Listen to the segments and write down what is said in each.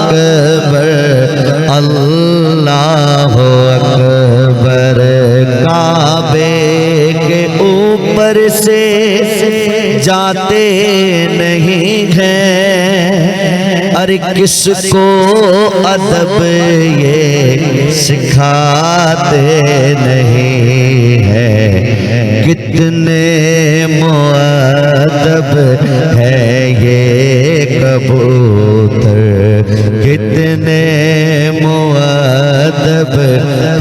اکبر اللہ اکبر کعبے کے اوپر سے جاتے نہیں ہیں ارے کس کو ادب یہ سکھاتے نہیں ہیں کتنے مؤدب ہے یہ کبوتر کتنے مؤدب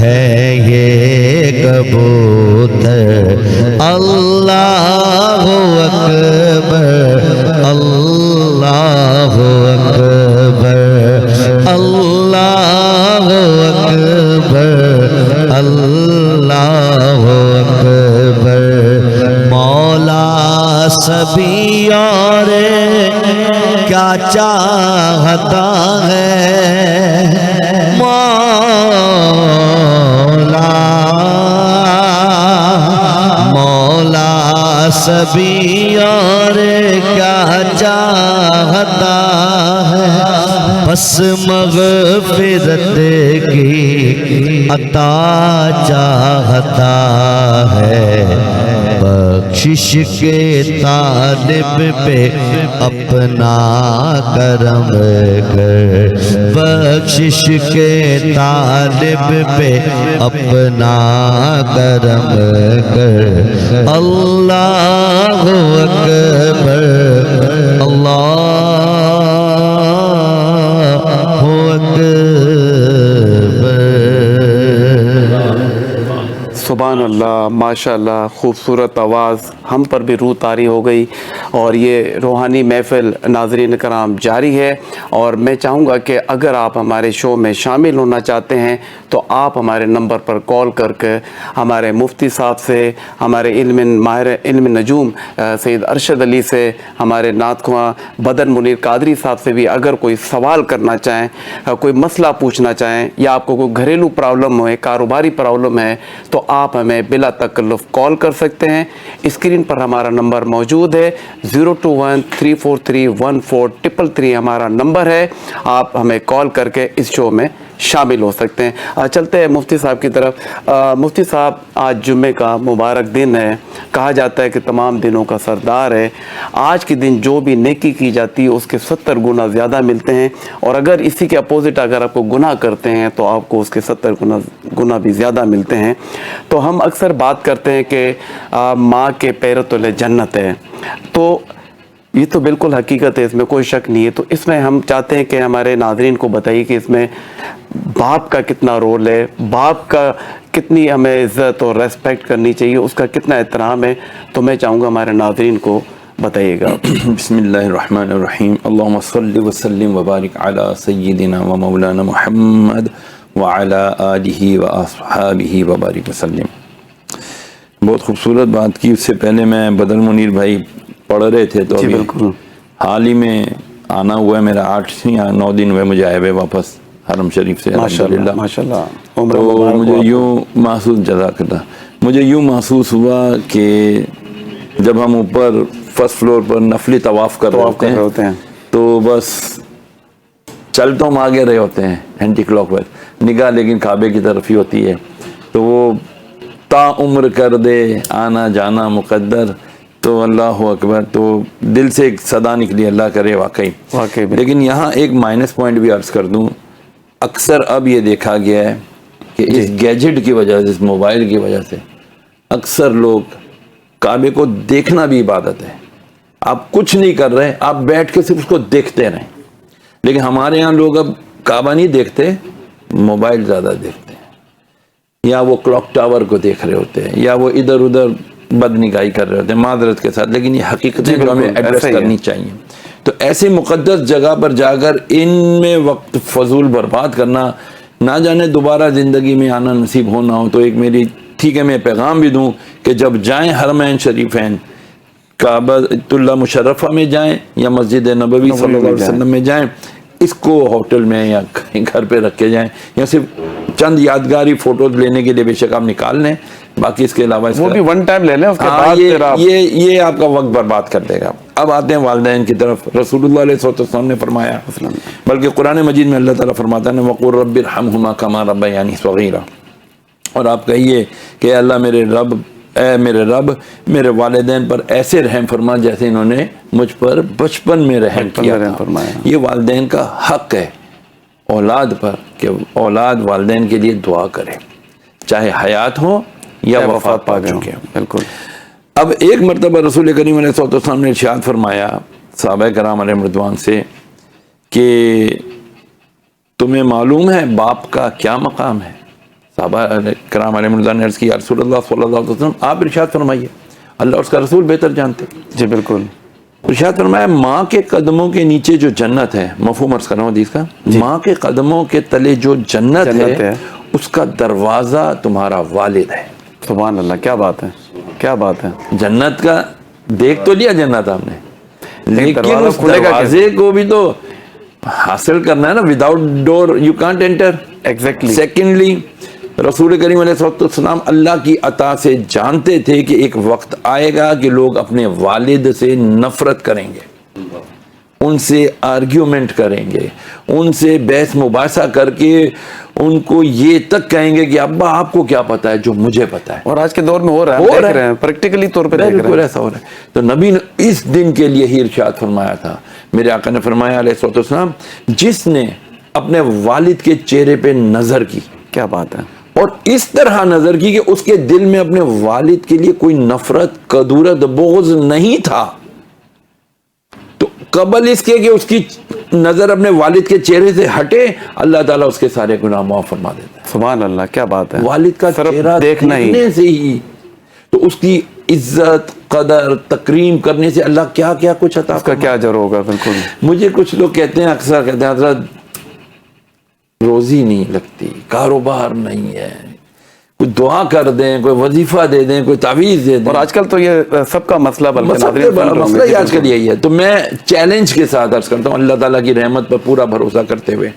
ہے یہ کبوتر اللہ اکبر اللہ اکبر اللہ اکبر اللہ اکبر مولا سبھی اور کیا چاہتا ہے مولا سبھی اور کیا چاہتا ہے بس مغفرت کی عطا چاہتا ہے بخشش کے طالب پہ اپنا کرم کر بخشش کے طالب پہ اپنا کرم کر اللہ اکبر اللہ سبحان اللہ ماشاء اللہ خوبصورت آواز ہم پر بھی روح طاری ہو گئی اور یہ روحانی محفل ناظرین کرام جاری ہے اور میں چاہوں گا کہ اگر آپ ہمارے شو میں شامل ہونا چاہتے ہیں تو آپ ہمارے نمبر پر کال کر کے ہمارے مفتی صاحب سے ہمارے ماہر علم نجوم سید ارشد علی سے ہمارے نعت خواں بدن منیر قادری صاحب سے بھی اگر کوئی سوال کرنا چاہیں کوئی مسئلہ پوچھنا چاہیں یا آپ کو کوئی گھریلو پرابلم ہے کاروباری پرابلم ہے تو آپ ہمیں بلا تکلف کال کر سکتے ہیں اسکرین پر ہمارا نمبر موجود ہے 021-343-1433 ہمارا نمبر ہے آپ ہمیں کال کر کے اس شو میں شامل ہو سکتے ہیں چلتے ہیں مفتی صاحب کی طرف مفتی صاحب آج جمعے کا مبارک دن ہے کہا جاتا ہے کہ تمام دنوں کا سردار ہے آج کے دن جو بھی نیکی کی جاتی ہے اس کے 70 گنا زیادہ ملتے ہیں اور اگر اسی کے اپوزٹ اگر آپ کو گناہ کرتے ہیں تو آپ کو اس کے 70 گنا بھی زیادہ ملتے ہیں تو ہم اکثر بات کرتے ہیں کہ ماں کے پیروں تلے جنت ہے تو یہ تو بالکل حقیقت ہے اس میں کوئی شک نہیں ہے تو اس میں ہم چاہتے ہیں کہ ہمارے ناظرین کو بتائیے کہ اس میں باپ کا کتنا رول ہے باپ کا کتنی ہمیں عزت اور ریسپیکٹ کرنی چاہیے اس کا کتنا احترام ہے تو میں چاہوں گا ہمارے ناظرین کو بتائیے گا بسم اللہ الرحمن الرحیم اللہم صلی وسلم وبارک علی سیدنا و مولانا محمد وعلی آلہ و اصحابہ وبارک وسلم بہت خوبصورت بات کی اس سے پہلے میں بدر منیر بھائی پڑھ رہے تھے تو ابھی حال ہی میں آنا ہوا ہے میرا 8 یا 9 دن ہوئے مجھے آئے ہوئے واپس حرم شریف سے الحمدللہ ماشاءاللہ تو مجھے یوں محسوس جزاک اللہ مجھے یوں محسوس ہوا کہ جب ہم اوپر فرسٹ فلور پر نفلی طواف کر رہے ہوتے ہیں تو بس چل تو ہم آگے رہے ہوتے ہیں اینٹی کلاک وائز نگاہ لیکن کعبے کی طرف ہی ہوتی ہے تو وہ تا عمر کر دے آنا جانا مقدر تو اللہ اکبر تو دل سے ایک صدا نکلی اللہ کرے واقعی لیکن یہاں ایک مائنس پوائنٹ بھی عرض کر دوں اکثر اب یہ دیکھا گیا ہے کہ اس گیجٹ کی وجہ سے اس موبائل کی وجہ سے اکثر لوگ کعبے کو دیکھنا بھی عبادت ہے آپ کچھ نہیں کر رہے آپ بیٹھ کے صرف اس کو دیکھتے رہیں لیکن ہمارے یہاں لوگ اب کعبہ نہیں دیکھتے موبائل زیادہ دیکھتے ہیں یا وہ کلاک ٹاور کو دیکھ رہے ہوتے ہیں یا وہ ادھر ادھر بدنگاہی کر رہے ہوتے ہیں معذرت کے ساتھ لیکن یہ حقیقت ہے جو ہمیں ایڈریس کرنی چاہیے تو ایسی مقدس جگہ پر جا کر ان میں وقت فضول برباد کرنا نہ جانے دوبارہ زندگی میں آنا نصیب ہونا ہو تو ایک میری ٹھیک ہے میں پیغام بھی دوں کہ جب جائیں حرمین شریفین کعبہ اللہ مشرفہ میں جائیں یا مسجد نبوی صلی اللہ علیہ وسلم میں جائیں اس کو ہوٹل میں یا گھر پہ رکھ کے جائیں یا صرف چند یادگاری فوٹوز لینے کے لیے بے شک آپ نکال لیں باقی اس کے علاوہ وہ بھی ون ٹائم لے لیں اس کے بعد یہ آپ کا وقت برباد کر دے گا اب آتے ہیں والدین کی طرف. رسول اللہ علیہ السلام نے فرمایا, بلکہ قرآن مجید میں اللہ تعالیٰ فرماتا ہے وَقُلْ رَبِّ ارْحَمْهُمَا كَمَا رَبَّيَانِي صَغِيرًا, اور آپ کہیے کہ اللہ میرے رب, اے میرے رب, میرے والدین پر ایسے رحم فرما جیسے انہوں نے مجھ پر بچپن میں رحم کیا تھا. یہ والدین کا حق ہے اولاد پر کہ اولاد والدین کے لیے دعا کرے, چاہے حیات ہو یا وفات پا چکے. بالکل. اب ایک مرتبہ رسول کریم علیہ السلام نے ارشاد فرمایا صحابہ کرام علیہ رضوان سے کہ تمہیں معلوم ہے باپ کا کیا مقام ہے؟ صحابہ کرام علیہ رضوان نے عرض کی یا رسول اللہ صلی اللہ علیہ وسلم آپ ارشاد فرمائیے, اللہ اس کا رسول بہتر جانتے. جی بالکل. ارشاد فرمایا ماں کے قدموں کے نیچے جو جنت ہے, مفہوم عرض کر رہا ہوں حدیث کا, ماں کے قدموں کے تلے جو جنت ہے اس کا دروازہ تمہارا والد ہے. سبحان اللہ, کیا بات ہے, کیا بات ہے. جنت کا دیکھ تو لیا جنت آپ نے, لیکن اس دروازے کو بھی تو حاصل کرنا ہے نا. Without door you can't enter. Exactly. Secondly رسول کریم علیہ السلام اللہ کی عطا سے جانتے تھے کہ ایک وقت آئے گا کہ لوگ اپنے والد سے نفرت کریں گے, ان سے آرگیومنٹ کریں گے, ان سے بحث مباحثہ کر کے ان کو یہ تک کہیں گے کہ ابا آپ کو کیا پتا ہے جو مجھے پتا ہے. اور آج کے دور میں ہو رہا ہے, پریکٹیکلی طور پہ دیکھ رہے ہیں ایسا ہو رہا ہے. تو نبی نے اس دن کے لیے ہی ارشاد فرمایا تھا, میرے آقا نے فرمایا علیہ السلام جس نے اپنے والد کے چہرے پہ نظر کی, کیا بات ہے, اور اس طرح نظر کی کہ اس کے دل میں اپنے والد کے لیے کوئی نفرت, کدورت, بغض نہیں تھا, تو قبل اس کے کہ اس کی نظر اپنے والد کے چہرے سے ہٹے, اللہ تعالیٰ اس کے سارے گناہ معاف فرما دیتا ہے. سبحان اللہ, کیا بات ہے. والد کا چہرہ دیکھنے سے ہی تو اس کی عزت, قدر, تکریم کرنے سے اللہ کیا کیا کچھ عطا, اس کا کیا اجر ہوگا. بالکل. مجھے کچھ لوگ کہتے ہیں, اکثر کہتے ہیں حضرت روزی نہیں لگتی, کاروبار نہیں ہے, کوئی دعا کر دیں, کوئی وظیفہ دے دیں, کوئی تعویذ دے دیں. اور آج کل تو یہ سب کا مسئلہ, مسئلہ ہی آج کل یہی ہے. تو میں چیلنج کے ساتھ عرض کرتا ہوں اللہ تعالیٰ کی رحمت پر پورا بھروسہ کرتے ہوئے,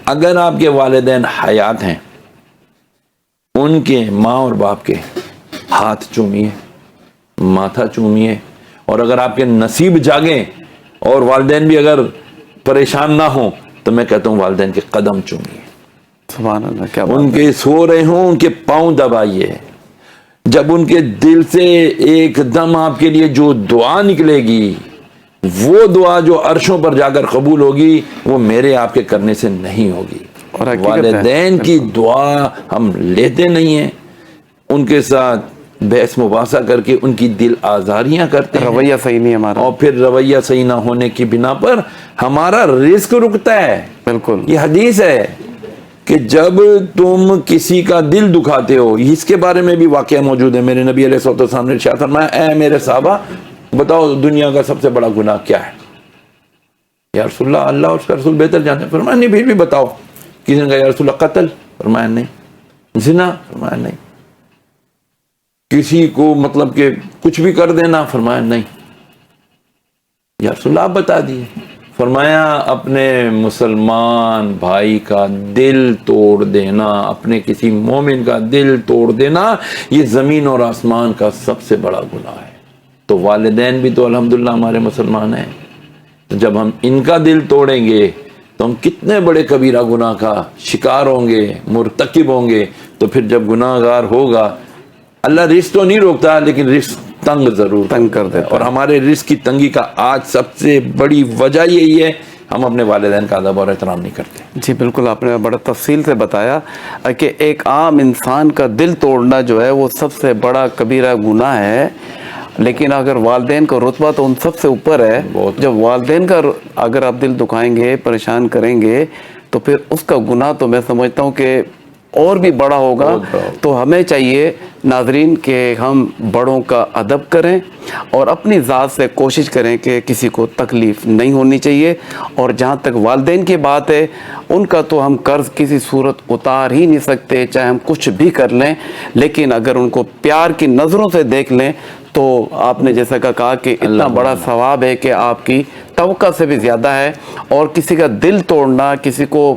اگر آپ کے والدین حیات ہیں, ان کے ماں اور باپ کے ہاتھ چومیے, ماتھا چومیے, اور اگر آپ کے نصیب جاگیں اور والدین بھی اگر پریشان نہ ہوں تو میں کہتا ہوں والدین کے قدم چومیے. سبحان اللہ, کیا بات. ان کے سو رہے ہوں ان کے پاؤں دبائیے, جب ان کے دل سے ایک دم آپ کے لیے جو دعا نکلے گی, وہ دعا جو عرشوں پر جا کر قبول ہوگی, وہ میرے آپ کے کرنے سے نہیں ہوگی. والدین کی دعا ہم لیتے نہیں ہیں, ان کے ساتھ بحث مباحثہ کر کے ان کی دل آزاریاں کرتے ہیں, رویہ صحیح نہیں ہمارا, اور پھر رویہ صحیح نہ ہونے کی بنا پر ہمارا رزق رکتا ہے. بالکل. یہ حدیث ہے کہ جب تم کسی کا دل دکھاتے ہو, اس کے بارے میں بھی واقعہ موجود ہے. میرے نبی علیہ السلام نے ارشاد فرمایا اے میرے صحابہ بتاؤ دنیا کا سب سے بڑا گناہ کیا ہے؟ یا رسول اللہ اللہ اور اس کا رسول بہتر جانتے ہیں. فرمایا نہیں, پھر بھی بتاؤ. کسی نے کہا یا رسول اللہ قتل, فرمایا نہیں. زنا, فرمایا نہیں. کسی کو مطلب کہ کچھ بھی کر دینا, فرمایا نہیں. یا رسول اللہ آپ بتا دیے. فرمایا اپنے مسلمان بھائی کا دل توڑ دینا, اپنے کسی مومن کا دل توڑ دینا, یہ زمین اور آسمان کا سب سے بڑا گناہ ہے. تو والدین بھی تو الحمدللہ ہمارے مسلمان ہیں, تو جب ہم ان کا دل توڑیں گے تو ہم کتنے بڑے کبیرہ گناہ کا شکار ہوں گے, مرتکب ہوں گے. تو پھر جب گناہ گار ہوگا, اللہ رزق تو نہیں روکتا لیکن رزق تنگ ضرور تنگ کر دیتا. اور ہمارے رزق کی تنگی کا آج سب سے بڑی وجہ یہی ہے, ہم اپنے والدین کا ادب اور احترام نہیں کرتے. جی بالکل, آپ نے بڑا تفصیل سے بتایا کہ ایک عام انسان کا دل توڑنا جو ہے وہ سب سے بڑا کبیرہ گناہ ہے, لیکن اگر والدین کا رتبہ تو ان سب سے اوپر ہے. جب والدین کا اگر آپ دل دکھائیں گے, پریشان کریں گے, تو پھر اس کا گناہ تو میں سمجھتا ہوں کہ اور بھی بڑا ہوگا. تو ہمیں چاہیے ناظرین کہ ہم بڑوں کا ادب کریں اور اپنی ذات سے کوشش کریں کہ کسی کو تکلیف نہیں ہونی چاہیے. اور جہاں تک والدین کی بات ہے, ان کا تو ہم قرض کسی صورت اتار ہی نہیں سکتے, چاہے ہم کچھ بھی کر لیں. لیکن اگر ان کو پیار کی نظروں سے دیکھ لیں تو آپ نے جیسا کہا کہ اتنا بڑا ثواب ہے کہ آپ کی توقع سے بھی زیادہ ہے. اور کسی کا دل توڑنا, کسی کو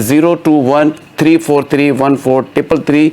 021-343-1433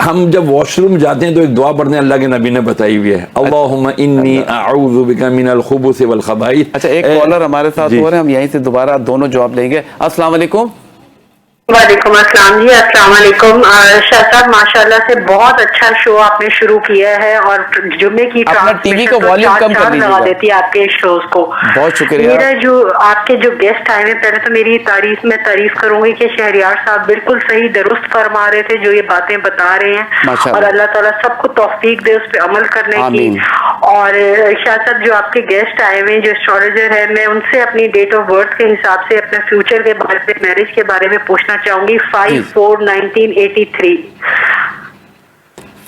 ہم جب واش روم جاتے ہیں تو ایک دعا پڑھتے ہیں، اللہ کے نبی نے بتائی ہوئی ہے، اللہم انی اعوذ بک من الخبث والخبائث. اچھا ایک کالر ہمارے ساتھ ہو رہے ہیں، ہم یہیں سے دوبارہ دونوں جواب لیں گے. السلام علیکم. وعلیکم السلام جی. السلام علیکم. شاہ صاحب ماشاءاللہ سے بہت اچھا شو آپ نے شروع کیا ہے اور جمعے کی اپنا ٹی وی کا والیوم کم کر لیجیے لگا دیتی ہے آپ کے شوز کو. بہت شکریہ. میرا جو آپ کے جو گیسٹ آئے ہیں، پہلے تو میری تعریف کروں گی کہ شہریار صاحب بالکل صحیح درست فرما رہے تھے جو یہ باتیں بتا رہے ہیں، اور اللہ تعالیٰ سب کو توفیق دے اس پہ عمل کرنے کی. اور شاہ صاحب جو آپ کے گیسٹ آئے ہوئے جو اسٹرالوجر ہے، میں ان سے اپنی ڈیٹ آف برتھ کے حساب سے اپنے فیوچر کے بارے میں، میرج کے بارے میں پوچھنا چاہوں گی. 5/4/1983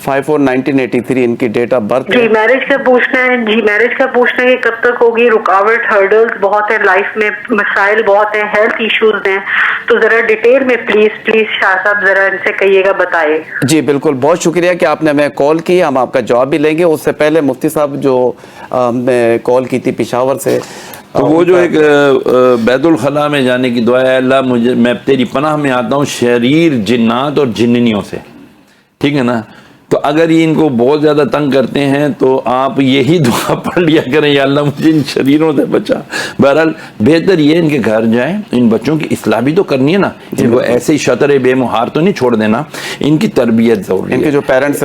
5/4/1983 ان کی ڈیٹ آف برتھ. جی میرج کا پوچھنا ہے. جی میرج کا پوچھنا ہے کہ کب تک ہوگی. رکاوٹ ہرڈلز بہت ہیں لائف میں، مسائل بہت ہیں، ہیلتھ ایشوز ہیں، تو ذرا ڈیٹیل میں پلیز شاہ صاحب ذرا ان سے کہیے گا، بتائے. جی بالکل، بہت شکریہ کہ آپ نے ہمیں کال کی، ہم آپ کا جواب بھی لیں گے. اس سے پہلے مفتی صاحب جو نے کال کی تھی پشاور سے، تو وہ جو ایک بیت الخلاء میں جانے کی دعا ہے، اللہ مجھے، میں تیری پناہ میں آتا ہوں شریر جنات اور جننیوں سے، ٹھیک ہے نا. تو اگر یہ ان کو بہت زیادہ تنگ کرتے ہیں تو آپ یہی دعا پڑھ لیا کریں، یا اللہ مجھے ان شریروں سے بچا. بہرحال بہتر یہ ان کے گھر جائیں، ان بچوں کی اصلاح بھی تو کرنی ہے نا، ان کو ایسے ہی شطر بے مہار تو نہیں چھوڑ دینا، ان کی تربیت ضروری ہے. ان کے جو پیرنٹس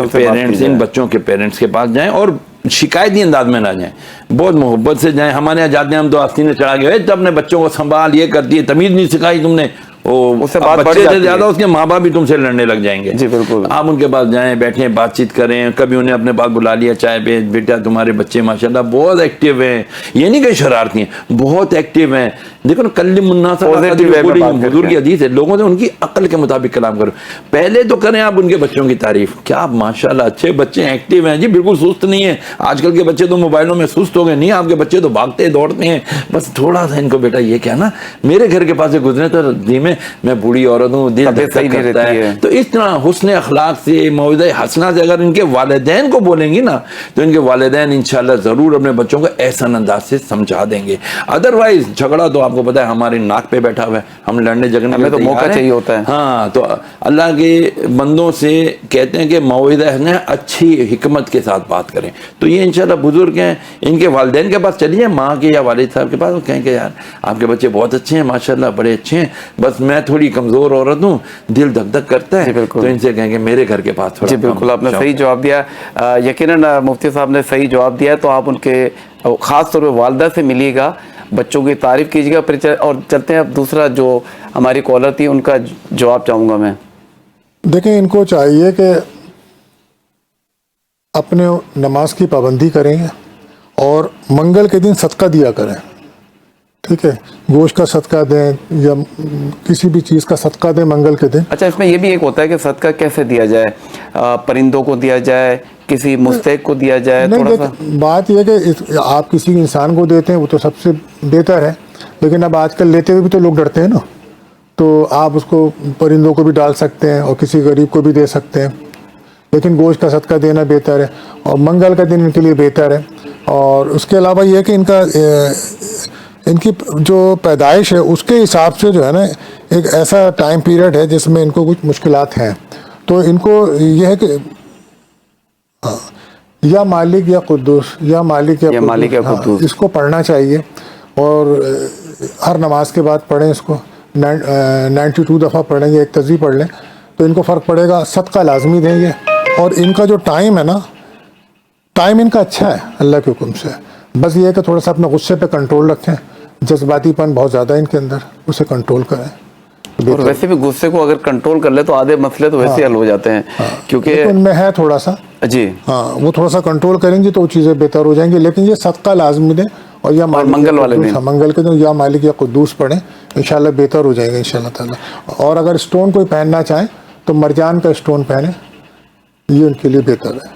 ان بچوں کے پیرنٹس کے پاس جائیں اور شکایتی انداز میں نہ جائیں، بہت محبت سے جائیں. ہمارے یہاں جاتے ہیں ہم تو آستین چڑھا کے، تو اپنے بچوں کو سنبھال، یہ کرتی ہے، تمیز نہیں سکھائی تم نے، اس سے بات بڑھ جاتی ہے، زیادہ اس کے ماں باپ بھی تم سے لڑنے لگ جائیں گے. جی بالکل. آپ ان کے پاس جائیں، بیٹھیں، بات چیت کریں، کبھی انہیں اپنے پاس بلا لیا چائے پہ، بیٹا تمہارے بچے ماشاءاللہ بہت ایکٹیو ہیں، یہ نہیں کہ شرارتی ہیں، بہت ایکٹیو ہیں. دیکھو نا، کلم الناس، حضور کی حدیث ہے، لوگوں سے ان کی عقل کے مطابق کلام کرو. پہلے تو کریں آپ ان کے بچوں کی تعریف، کیا ماشاءاللہ اچھے بچے ایکٹیو ہیں. جی بالکل سست نہیں ہیں، آج کل کے بچے تو موبائلوں میں سست ہو گئے. نہیں، آپ کے بچے تو بھاگتے دوڑتے ہیں. بس تھوڑا سا ان کو بیٹا یہ کہنا، میرے گھر کے پاس سے گزرے تو دھیمے، میں بوڑھی عورت ہوں، دل دھک کرتا ہے. تو اس طرح حسن اخلاق سے، موعظہ حسنہ سے اگر ان کے والدین کو بولیں گی نا، تو ان کے والدین انشاءاللہ ضرور اپنے بچوں کو احسن انداز سے سمجھا دیں گے. ادروائز جھگڑا تو آپ کو پتا ہے ہمارے ناک پہ بیٹھا ہوا ہے، ہم لڑنے جھگڑنے میں تو موقع چاہیے ہوتا ہے. ہاں، تو اللہ کے بندوں سے کہتے ہیں کہ موعظہ حسنہ اچھی حکمت کے ساتھ بات کریں. تو یہ انشاءاللہ بزرگ ہیں، ان کے والدین کے پاس چلیے، ماں کے یا والد صاحب کے پاس، وہ کہیں کہ یار آپ کے بچے بہت اچھے ہیں ماشاءاللہ، بڑے اچھے ہیں، بس میں تھوڑی کمزور عورت ہوں، دل دھک دھک کرتا ہے. تو ان سے کہیں کہ میرے گھر کے پاس تھوڑا. جی بالکل، آپ نے صحیح جواب دیا. یقیناً مفتی صاحب نے صحیح جواب دیا ہے. تو آپ ان کے خاص طور پہ والدہ سے ملیے گا، بچوں کی تعریف کیجیے گا. پھر اور چلتے ہیں اب دوسرا جو ہماری کالر تھی، ان کا جواب چاہوں گا میں. دیکھیں، ان کو چاہیے کہ اپنے نماز کی پابندی کریں اور منگل کے دن صدقہ دیا کریں. ٹھیک ہے، گوشت کا صدقہ دیں یا کسی بھی چیز کا صدقہ دیں منگل کے دن. اچھا، اس میں یہ بھی ایک ہوتا ہے کہ صدقہ کیسے دیا جائے؟ پرندوں کو دیا جائے، کسی مستحق کو دیا جائے؟ نہیں، بات یہ ہے کہ آپ کسی انسان کو دیتے ہیں وہ تو سب سے بہتر ہے، لیکن اب آج کل لیتے ہوئے بھی تو لوگ ڈرتے ہیں نا. تو آپ اس کو پرندوں کو بھی ڈال سکتے ہیں اور کسی غریب کو بھی دے سکتے ہیں، لیکن گوشت کا صدقہ دینا بہتر ہے اور منگل کا دن ان کے لیے بہتر ہے. اور اس کے علاوہ یہ کہ ان کی جو پیدائش ہے اس کے حساب سے جو ہے نا ایک ایسا ٹائم پیریڈ ہے جس میں ان کو کچھ مشکلات ہیں. تو ان کو یہ ہے کہ یا مالک یا قدوس، یا مالک یا قدوس، اس کو پڑھنا چاہیے. اور ہر نماز کے بعد پڑھیں اس کو، 92 دفعہ پڑھیں گے، ایک تسبیح پڑھ لیں تو ان کو فرق پڑے گا. صدقہ لازمی دیں گے. اور ان کا جو ٹائم ہے نا، ٹائم ان کا اچھا ہے اللہ کے حکم سے. بس یہ ہے کہ تھوڑا سا اپنے غصے پہ کنٹرول رکھیں، جذباتی پن بہت زیادہ ہے ان کے اندر، اسے کنٹرول کریں. اور ویسے بھی غصے کو اگر کنٹرول کر لے تو آدھے مسئلے تو ویسے حل ہو جاتے ہیں، کیونکہ ان میں ہے تھوڑا سا. جی ہاں، وہ تھوڑا سا کنٹرول کریں گے تو وہ چیزیں بہتر ہو جائیں گی. لیکن یہ صدقہ لازمی دیں اور یا منگل والے دن، منگل کے دن یا مالک یا قدوس پڑھیں، انشاءاللہ بہتر ہو جائے گا انشاءاللہ تعالیٰ. اور اگر اسٹون کوئی پہننا چاہیں تو مرجان کا اسٹون پہنیں، یہ ان کے لیے بہتر ہے.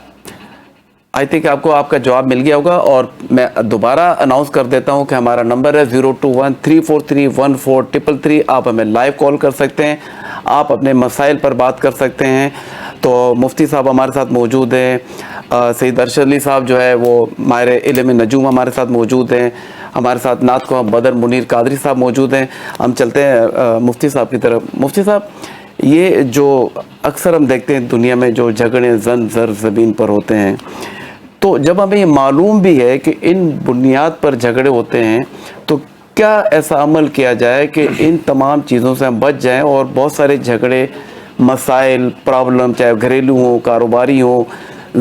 آئی تھنک آپ کو آپ کا جواب مل گیا ہوگا. اور میں دوبارہ اناؤنس کر دیتا ہوں کہ ہمارا نمبر ہے 0213431433. آپ ہمیں لائیو کال کر سکتے ہیں، آپ اپنے مسائل پر بات کر سکتے ہیں. تو مفتی صاحب ہمارے ساتھ موجود ہیں، سید ارشد علی صاحب جو ہے وہ ماہر علم نجوم ہمارے ساتھ موجود ہیں، ہمارے ساتھ نعت خواں بدر منیر قادری صاحب موجود ہیں. ہم چلتے ہیں مفتی صاحب کی طرف. مفتی صاحب، یہ جو اکثر ہم دیکھتے ہیں دنیا میں جو جھگڑے زن زر زمین پر ہوتے ہیں، تو جب ہمیں یہ معلوم بھی ہے کہ ان بنیاد پر جھگڑے ہوتے ہیں، تو کیا ایسا عمل کیا جائے کہ ان تمام چیزوں سے ہم بچ جائیں اور بہت سارے جھگڑے، مسائل، پرابلم، چاہے گھریلو ہوں، کاروباری ہوں،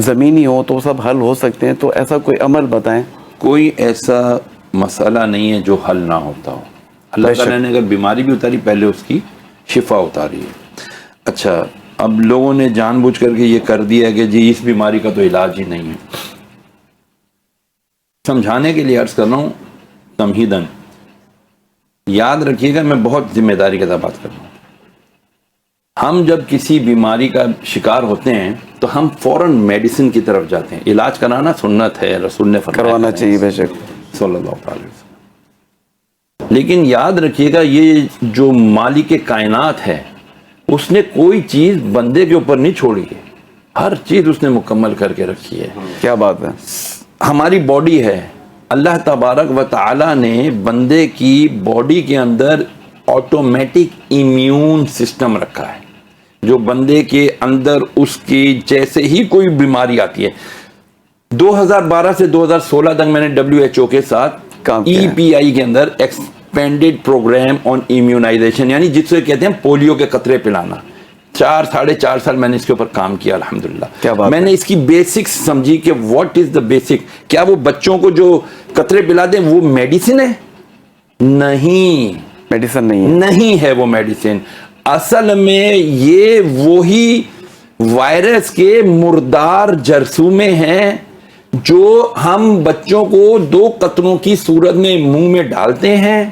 زمینی ہوں، تو سب حل ہو سکتے ہیں؟ تو ایسا کوئی عمل بتائیں۔ کوئی ایسا مسئلہ نہیں ہے جو حل نہ ہوتا ہو۔ اللہ تعالیٰ نے اگر بیماری بھی اتاری، پہلے اس کی شفا اتاری ہے۔ اچھا، اب لوگوں نے جان بوجھ کر کے یہ کر دیا کہ جی اس بیماری کا تو علاج ہی نہیں ہے۔ سمجھانے کے لیے عرض کر رہا ہوں تمہیداً، یاد رکھیے گا، میں بہت ذمہ داری کے ساتھ بات کر رہا ہوں۔ ہم جب کسی بیماری کا شکار ہوتے ہیں تو ہم فوراً میڈیسن کی طرف جاتے ہیں۔ علاج کرانا سنت ہے، رسول نے فرمایا کروانا چاہیے بے شک صلی اللہ علیہ وسلم۔ لیکن یاد رکھیے گا، یہ جو مالک کائنات ہے، اس نے کوئی چیز بندے کے اوپر نہیں چھوڑی ہے، ہر چیز اس نے مکمل کر کے رکھی ہے۔ کیا بات ہے۔ ہماری باڈی ہے، اللہ تبارک و تعالی نے بندے کی باڈی کے اندر آٹومیٹک امیون سسٹم رکھا ہے، جو بندے کے اندر اس کی جیسے ہی کوئی بیماری آتی ہے۔ 2012 سے 2016 تک میں نے WHO کے ساتھ EPI کے اندر ایکسپینڈیڈ پروگرام آن امیونائزیشن، یعنی جس سے کہتے ہیں پولیو کے قطرے پلانا، 4.5 سال میں نے اس کے اوپر کام کیا الحمدللہ۔ میں نے اس کی بیسکس سمجھی کہ واٹ از دا بیسک۔ کیا وہ بچوں کو جو قطرے پلاتے ہیں وہ میڈیسن ہے؟ نہیں، میڈیسن نہیں ہے، نہیں ہے وہ میڈیسن۔ اصل میں یہ وہی وائرس کے مردار جرثومے ہیں جو ہم بچوں کو 2 قطروں کی صورت میں منہ میں ڈالتے ہیں۔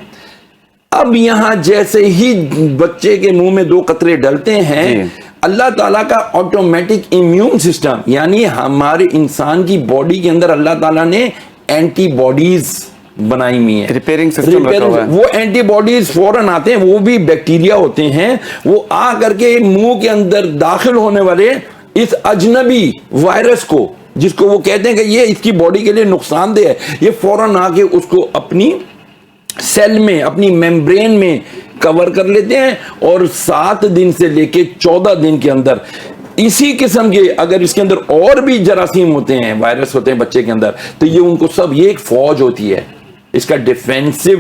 اب یہاں جیسے ہی بچے کے منہ میں 2 قطرے ڈلتے ہیں، اللہ تعالیٰ کا آٹومیٹک امیون سسٹم، یعنی ہمارے انسان کی باڈی کے اندر اللہ تعالیٰ نے اینٹی باڈیز بنائی ہوئی ہیں، ریپیئرنگ سسٹم رکھا ہوا ہے۔ وہ اینٹی باڈیز فوراً آتے ہیں، وہ بھی بیکٹیریا ہوتے ہیں، وہ آ کر کے منہ کے اندر داخل ہونے والے اس اجنبی وائرس کو، جس کو وہ کہتے ہیں کہ یہ اس کی باڈی کے لیے نقصان دہ ہے، یہ فوراً آ کے اس کو اپنی سیل میں، اپنی میمبرین میں کور کر لیتے ہیں، اور 7 دن سے لے کے 14 دن کے اندر اسی قسم کے اگر اس کے اندر اور بھی جراثیم ہوتے ہیں، وائرس ہوتے ہیں بچے کے اندر، تو یہ ان کو سب، یہ ایک فوج ہوتی ہے، اس کا ڈیفینسو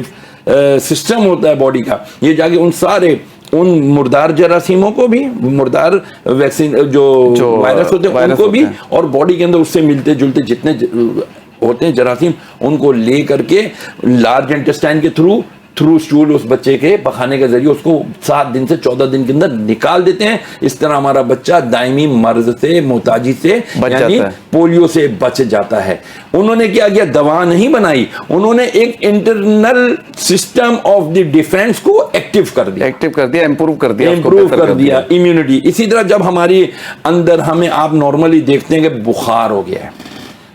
سسٹم ہوتا ہے باڈی کا، یہ جا کے ان سارے ان مردار جراثیموں کو بھی، مردار ویکسین جو وائرس ہوتے ہیں ان کو بھی، اور باڈی کے اندر اس سے ملتے جلتے جتنے ہوتے ہیں جراثیم، ان کو لے کر کے لارج انٹسٹائن کے تھرو سٹول اس بچے کے پخانے کے ذریعے اس کو 7 دن سے 14 دن کے اندر نکال دیتے ہیں۔ اس طرح ہمارا بچہ دائمی مرض سے، محتاجی سے، یعنی پولیو سے بچ جاتا ہے۔ انہوں نے کیا کیا؟ دوا نہیں بنائی، انہوں نے ایک internal system of the defence کو ایکٹیو کر دیا، امپروو کر دیا امیونٹی۔ اسی طرح جب ہماری اندر ہمیں آپ نارملی دیکھتے ہیں کہ بخار ہو گیا ہے،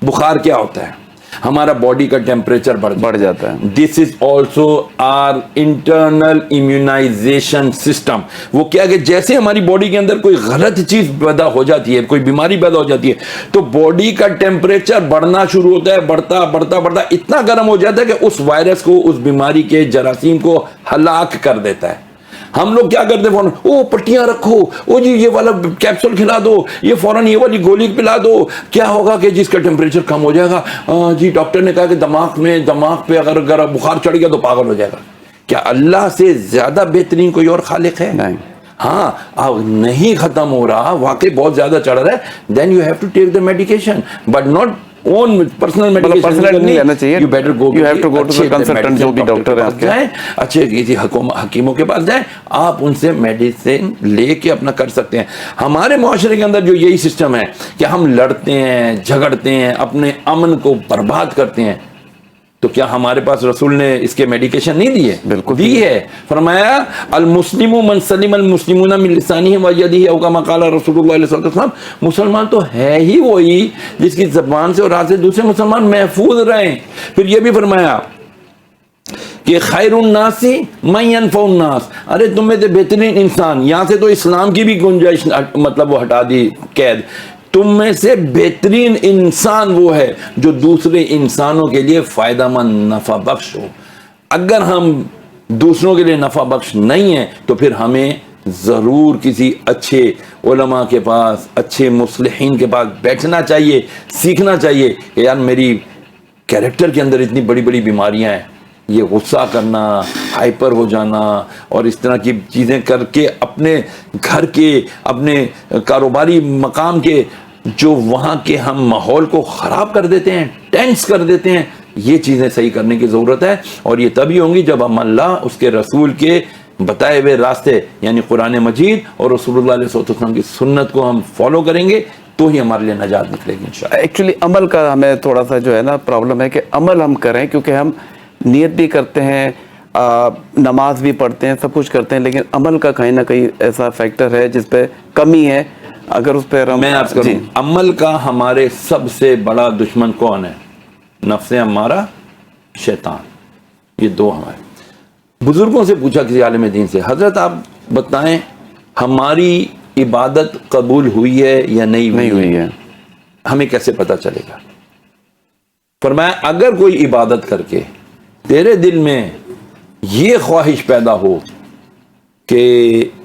بخار کیا ہوتا ہے؟ ہمارا باڈی کا ٹیمپریچر بڑھ جاتا ہے۔ This is also our internal immunisation system. وہ کیا کہ جیسے ہماری باڈی کے اندر کوئی غلط چیز پیدا ہو جاتی ہے، کوئی بیماری پیدا ہو جاتی ہے، تو باڈی کا ٹیمپریچر بڑھنا شروع ہوتا ہے، بڑھتا اتنا گرم ہو جاتا ہے کہ اس وائرس کو، اس بیماری کے جراثیم کو ہلاک کر دیتا ہے۔ ہم لوگ کیا کرتے فوراً، او پٹیاں رکھو، او جی یہ والا کیپسول کھلا دو، یہ فوراً یہ والی گولی پلا دو، کیا ہوگا کہ جس کا ٹیمپریچر کم ہو جائے گا، جی ڈاکٹر نے کہا کہ دماغ پہ اگر بخار چڑھ گیا تو پاگل ہو جائے گا۔ کیا اللہ سے زیادہ بہترین کوئی اور خالق ہے؟ نہیں۔ ہاں، اب نہیں ختم ہو رہا، واقعی بہت زیادہ چڑھ رہا ہے، then you have to take the medication but not own personal medication نہیں لینا چاہیے۔ you better go you have to go to the consultant، جو بھی ڈاکٹر ہیں جائیں، اچھے کسی حکیموں کے پاس جائیں، آپ ان سے میڈیسن لے کے اپنا کر سکتے ہیں۔ ہمارے معاشرے کے اندر جو یہی سسٹم ہے کہ ہم لڑتے ہیں، جھگڑتے ہیں، اپنے امن کو برباد کرتے ہیں، تو کیا ہمارے پاس رسول نے اس کے میڈیکیشن نہیں دی ہے؟ بالکل دی ہے۔ فرمایا المسلم من سلم المسلمون من لسانہ و یدہ، او کما قال رسول اللہ علیہ وسلم، مسلمان تو ہے ہی وہی جس کی زبان سے اور ہاتھ سے دوسرے مسلمان محفوظ رہیں۔ پھر یہ بھی فرمایا کہ خیر الناس من ینفع الناس، ارے تم میں سے بہترین انسان، یہاں سے تو اسلام کی بھی گنجائش مطلب وہ ہٹا دی قید، تم میں سے بہترین انسان وہ ہے جو دوسرے انسانوں کے لیے فائدہ مند، نفع بخش ہو۔ اگر ہم دوسروں کے لیے نفع بخش نہیں ہیں تو پھر ہمیں ضرور کسی اچھے علماء کے پاس، اچھے مصلحین کے پاس بیٹھنا چاہیے، سیکھنا چاہیے کہ یار میری کیریکٹر کے اندر اتنی بڑی بڑی بیماریاں ہیں، یہ غصہ کرنا، ہائپر ہو جانا اور اس طرح کی چیزیں کر کے اپنے گھر کے، اپنے کاروباری مقام کے جو وہاں کے ہم ماحول کو خراب کر دیتے ہیں، ٹینس کر دیتے ہیں، یہ چیزیں صحیح کرنے کی ضرورت ہے. اور یہ تبھی ہوں گی جب ہم اللہ، اس کے رسول کے بتائے ہوئے راستے یعنی قرآن مجید اور رسول اللہ علیہ وسلم کی سنت کو ہم فالو کریں گے تو ہی ہمارے لیے نجات نکلے گی انشاءاللہ. ایکچولی عمل کا ہمیں تھوڑا سا جو ہے نا پرابلم ہے کہ عمل ہم کریں، کیونکہ ہم نیت بھی کرتے ہیں، نماز بھی پڑھتے ہیں، سب کچھ کرتے ہیں، لیکن عمل کا کہیں نہ کہیں ایسا فیکٹر ہے جس پہ کمی ہے. اگر اس پہ میں عرض کروں عمل کا ہمارے سب سے بڑا دشمن کون ہے؟ نفس ہمارا، شیطان. یہ دو ہمارے. بزرگوں سے پوچھا کسی عالم دین سے، حضرت آپ بتائیں ہماری عبادت قبول ہوئی ہے یا نہیں ہوئی ہے، ہمیں کیسے پتہ چلے گا؟ فرمایا اگر کوئی عبادت کر کے تیرے دل میں یہ خواہش پیدا ہو کہ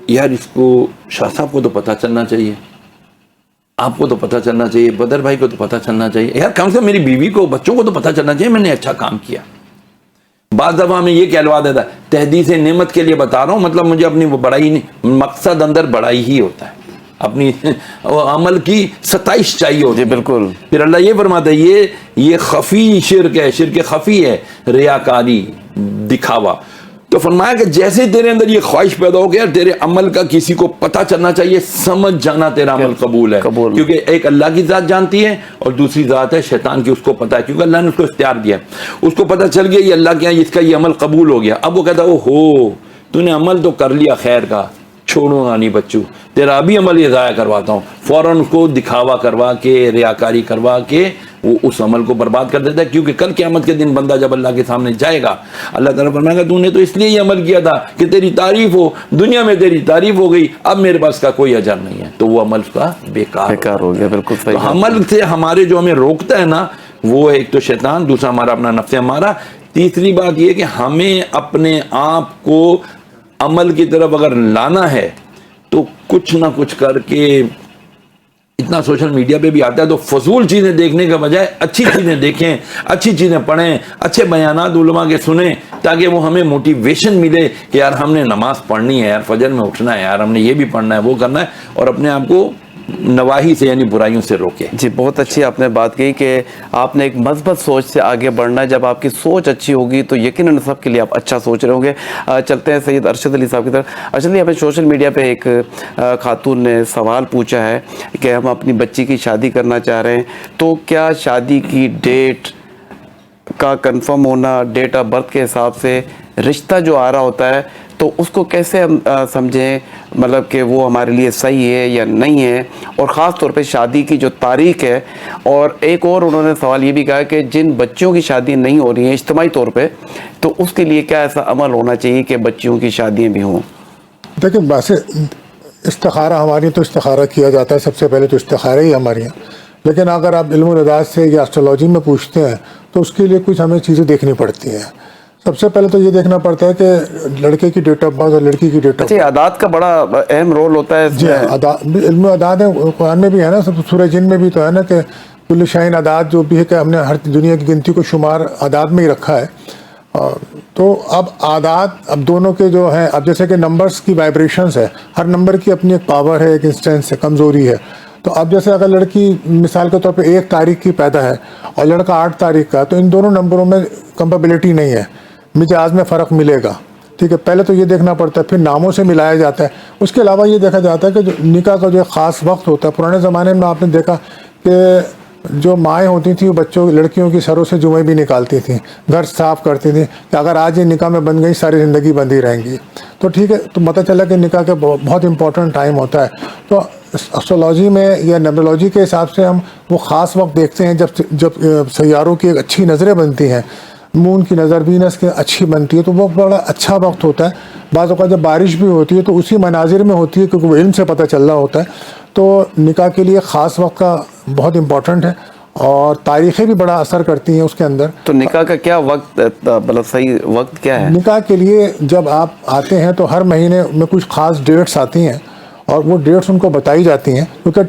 یار اس کو، شاہ صاحب کو تو پتہ چلنا چاہیے، آپ کو تو پتہ چلنا چاہیے، بدر بھائی کو تو پتہ چلنا چاہیے، یار کم سے کم میری بیوی کو، بچوں کو تو پتہ چلنا چاہیے میں نے اچھا کام کیا. بعض دفعہ میں یہ کہلوا دیتا ہے تحدیث نعمت کے لیے بتا رہا ہوں، مطلب مجھے اپنی وہ بڑائی نہیں، مقصد اندر بڑائی ہی ہوتا ہے، اپنی عمل کی ستائش چاہیے ہوتی ہے. بالکل. پھر اللہ یہ فرماتا ہے یہ خفی شرک ہے، شرک خفی ہے، ریاکاری، دکھاوا. تو فرمایا کہ جیسے تیرے اندر یہ خواہش پیدا ہو گیا تیرے عمل کا کسی کو پتہ چلنا چاہیے، سمجھ جانا تیرا عمل قبول ہے. کیونکہ ایک اللہ کی ذات جانتی ہے اور دوسری ذات ہے شیطان کی، اس کو پتہ ہے کیونکہ اللہ نے اس کو اختیار دیا ہے. اس کو پتہ چل گیا یہ اللہ کے، اس کا یہ عمل قبول ہو گیا. اب وہ کہتا ہے اوہو تو نے عمل تو کر لیا خیر کا، چھوڑو گا نہیں بچوں، تیرا ابھی عمل یہ ضائع کرواتا ہوں. فوراً اس کو دکھاوا کروا کے، ریاکاری کروا کے وہ اس عمل کو برباد کر دیتا ہے. کیونکہ کل قیامت کے دن بندہ جب اللہ کے سامنے جائے گا، اللہ تعالیٰ فرمائے گا تو نے تو اس لیے یہ عمل کیا تھا کہ تیری تعریف ہو، دنیا میں تیری تعریف ہو گئی، اب میرے پاس کا کوئی اجر نہیں ہے. تو وہ عمل اس کا بیکار ہو گیا. بالکل صحیح. تو عمل سے ہمارے جو ہمیں روکتا ہے نا، وہ ایک تو شیطان، دوسرا ہمارا اپنا نفس ہمارا. تیسری بات یہ کہ ہمیں اپنے آپ کو عمل کی طرف اگر لانا ہے تو کچھ نہ کچھ کر کے، اتنا سوشل میڈیا پہ بھی آتا ہے تو فضول چیزیں دیکھنے کے بجائے اچھی چیزیں دیکھیں، اچھی چیزیں پڑھیں، اچھے بیانات علماء کے سنیں، تاکہ وہ ہمیں موٹیویشن ملے کہ یار ہم نے نماز پڑھنی ہے، یار فجر میں اٹھنا ہے، یار ہم نے یہ بھی پڑھنا ہے، وہ کرنا ہے، اور اپنے آپ کو نواحی سے یعنی برائیوں سے روکے. جی بہت اچھی آپ نے بات کہی کہ آپ نے ایک مثبت سوچ سے آگے بڑھنا ہے. جب آپ کی سوچ اچھی ہوگی تو یقیناً سب کے لیے آپ اچھا سوچ رہے ہوں گے. چلتے ہیں سید ارشد علی صاحب کی طرف. ارشد علی، ہمیں سوشل میڈیا پہ ایک خاتون نے سوال پوچھا ہے کہ ہم اپنی بچی کی شادی کرنا چاہ رہے ہیں، تو کیا شادی کی ڈیٹ کا کنفرم ہونا، ڈیٹ آف برتھ کے حساب سے رشتہ جو آ رہا ہوتا ہے تو اس کو کیسے ہم سمجھیں، مطلب کہ وہ ہمارے لیے صحیح ہے یا نہیں ہے، اور خاص طور پہ شادی کی جو تاریخ ہے. اور ایک اور انہوں نے سوال یہ بھی کہا کہ جن بچوں کی شادی نہیں ہو رہی ہیں اجتماعی طور پہ، تو اس کے لیے کیا ایسا عمل ہونا چاہیے کہ بچیوں کی شادیاں بھی ہوں؟ دیکھیں ویسے استخارہ ہماری تو استخارہ کیا جاتا ہے، سب سے پہلے تو استخارہ ہی ہمارے یہاں. لیکن اگر آپ علم العداد سے یا اسٹرالوجی میں پوچھتے ہیں تو اس کے لیے کچھ ہمیں چیزیں دیکھنی پڑتی ہیں. سب سے پہلے تو یہ دیکھنا پڑتا ہے کہ لڑکے کی ڈیٹ آف برتھ اور لڑکی کی ڈیٹ آف برتھ. عداد کا بڑا اہم رول ہوتا ہے. جی علم عداد ہے، قرآن میں بھی ہے نا، سورہ جن میں بھی تو ہے نا کہ کل شاہین عداد جو بھی ہے کہ ہم نے ہر دنیا کی گنتی کو شمار عداد میں ہی رکھا ہے. تو اب عداد اب دونوں کے جو ہیں، اب جیسے کہ نمبرز کی وائبریشنز ہے، ہر نمبر کی اپنی ایک پاور ہے، ایک انسٹنس ہے، کمزوری ہے. تو اب جیسے اگر لڑکی مثال کے طور پہ 1 تاریخ کی پیدا ہے اور لڑکا 8 تاریخ کا، تو ان دونوں نمبروں میں کمپیبلٹی نہیں ہے، مجاز میں فرق ملے گا. ٹھیک ہے، پہلے تو یہ دیکھنا پڑتا ہے، پھر ناموں سے ملایا جاتا ہے. اس کے علاوہ یہ دیکھا جاتا ہے کہ جو نکاح کا جو خاص وقت ہوتا ہے، پرانے زمانے میں آپ نے دیکھا کہ جو مائیں ہوتی تھیں وہ بچوں لڑکیوں کی سروں سے جمعے بھی نکالتی تھیں، گھر صاف کرتی تھیں کہ اگر آج یہ نکاح میں بن گئی ساری زندگی بندی رہیں گی. تو ٹھیک ہے، تو پتہ چلا کہ نکاح کا بہت امپورٹنٹ ٹائم ہوتا ہے. تو اسٹرالوجی میں یا نیمرولوجی کے حساب سے ہم وہ خاص وقت دیکھتے ہیں جب سیاروں کی ایک اچھی نظریں بنتی ہیں، مون کی نظر وینس کی اچھی بنتی ہے، تو وہ بڑا اچھا وقت ہوتا ہے. بعض اوقات جب بارش بھی ہوتی ہے تو اسی مناظر میں ہوتی ہے کیونکہ وہ علم سے پتہ چل رہا ہوتا ہے. تو نکاح کے لیے خاص وقت کا بہت امپورٹنٹ ہے. اور تاریخیں بھی بڑا اثر کرتی ہیں اس کے اندر. تو نکاح کا کیا وقت, مطلب صحیح وقت کیا ہے؟ نکاح کے لیے جب آپ آتے ہیں تو ہر مہینے میں کچھ خاص ڈیٹس آتی ہیں اور وہ ڈیٹس ان کو بتائی جاتی ہیں, کیونکہ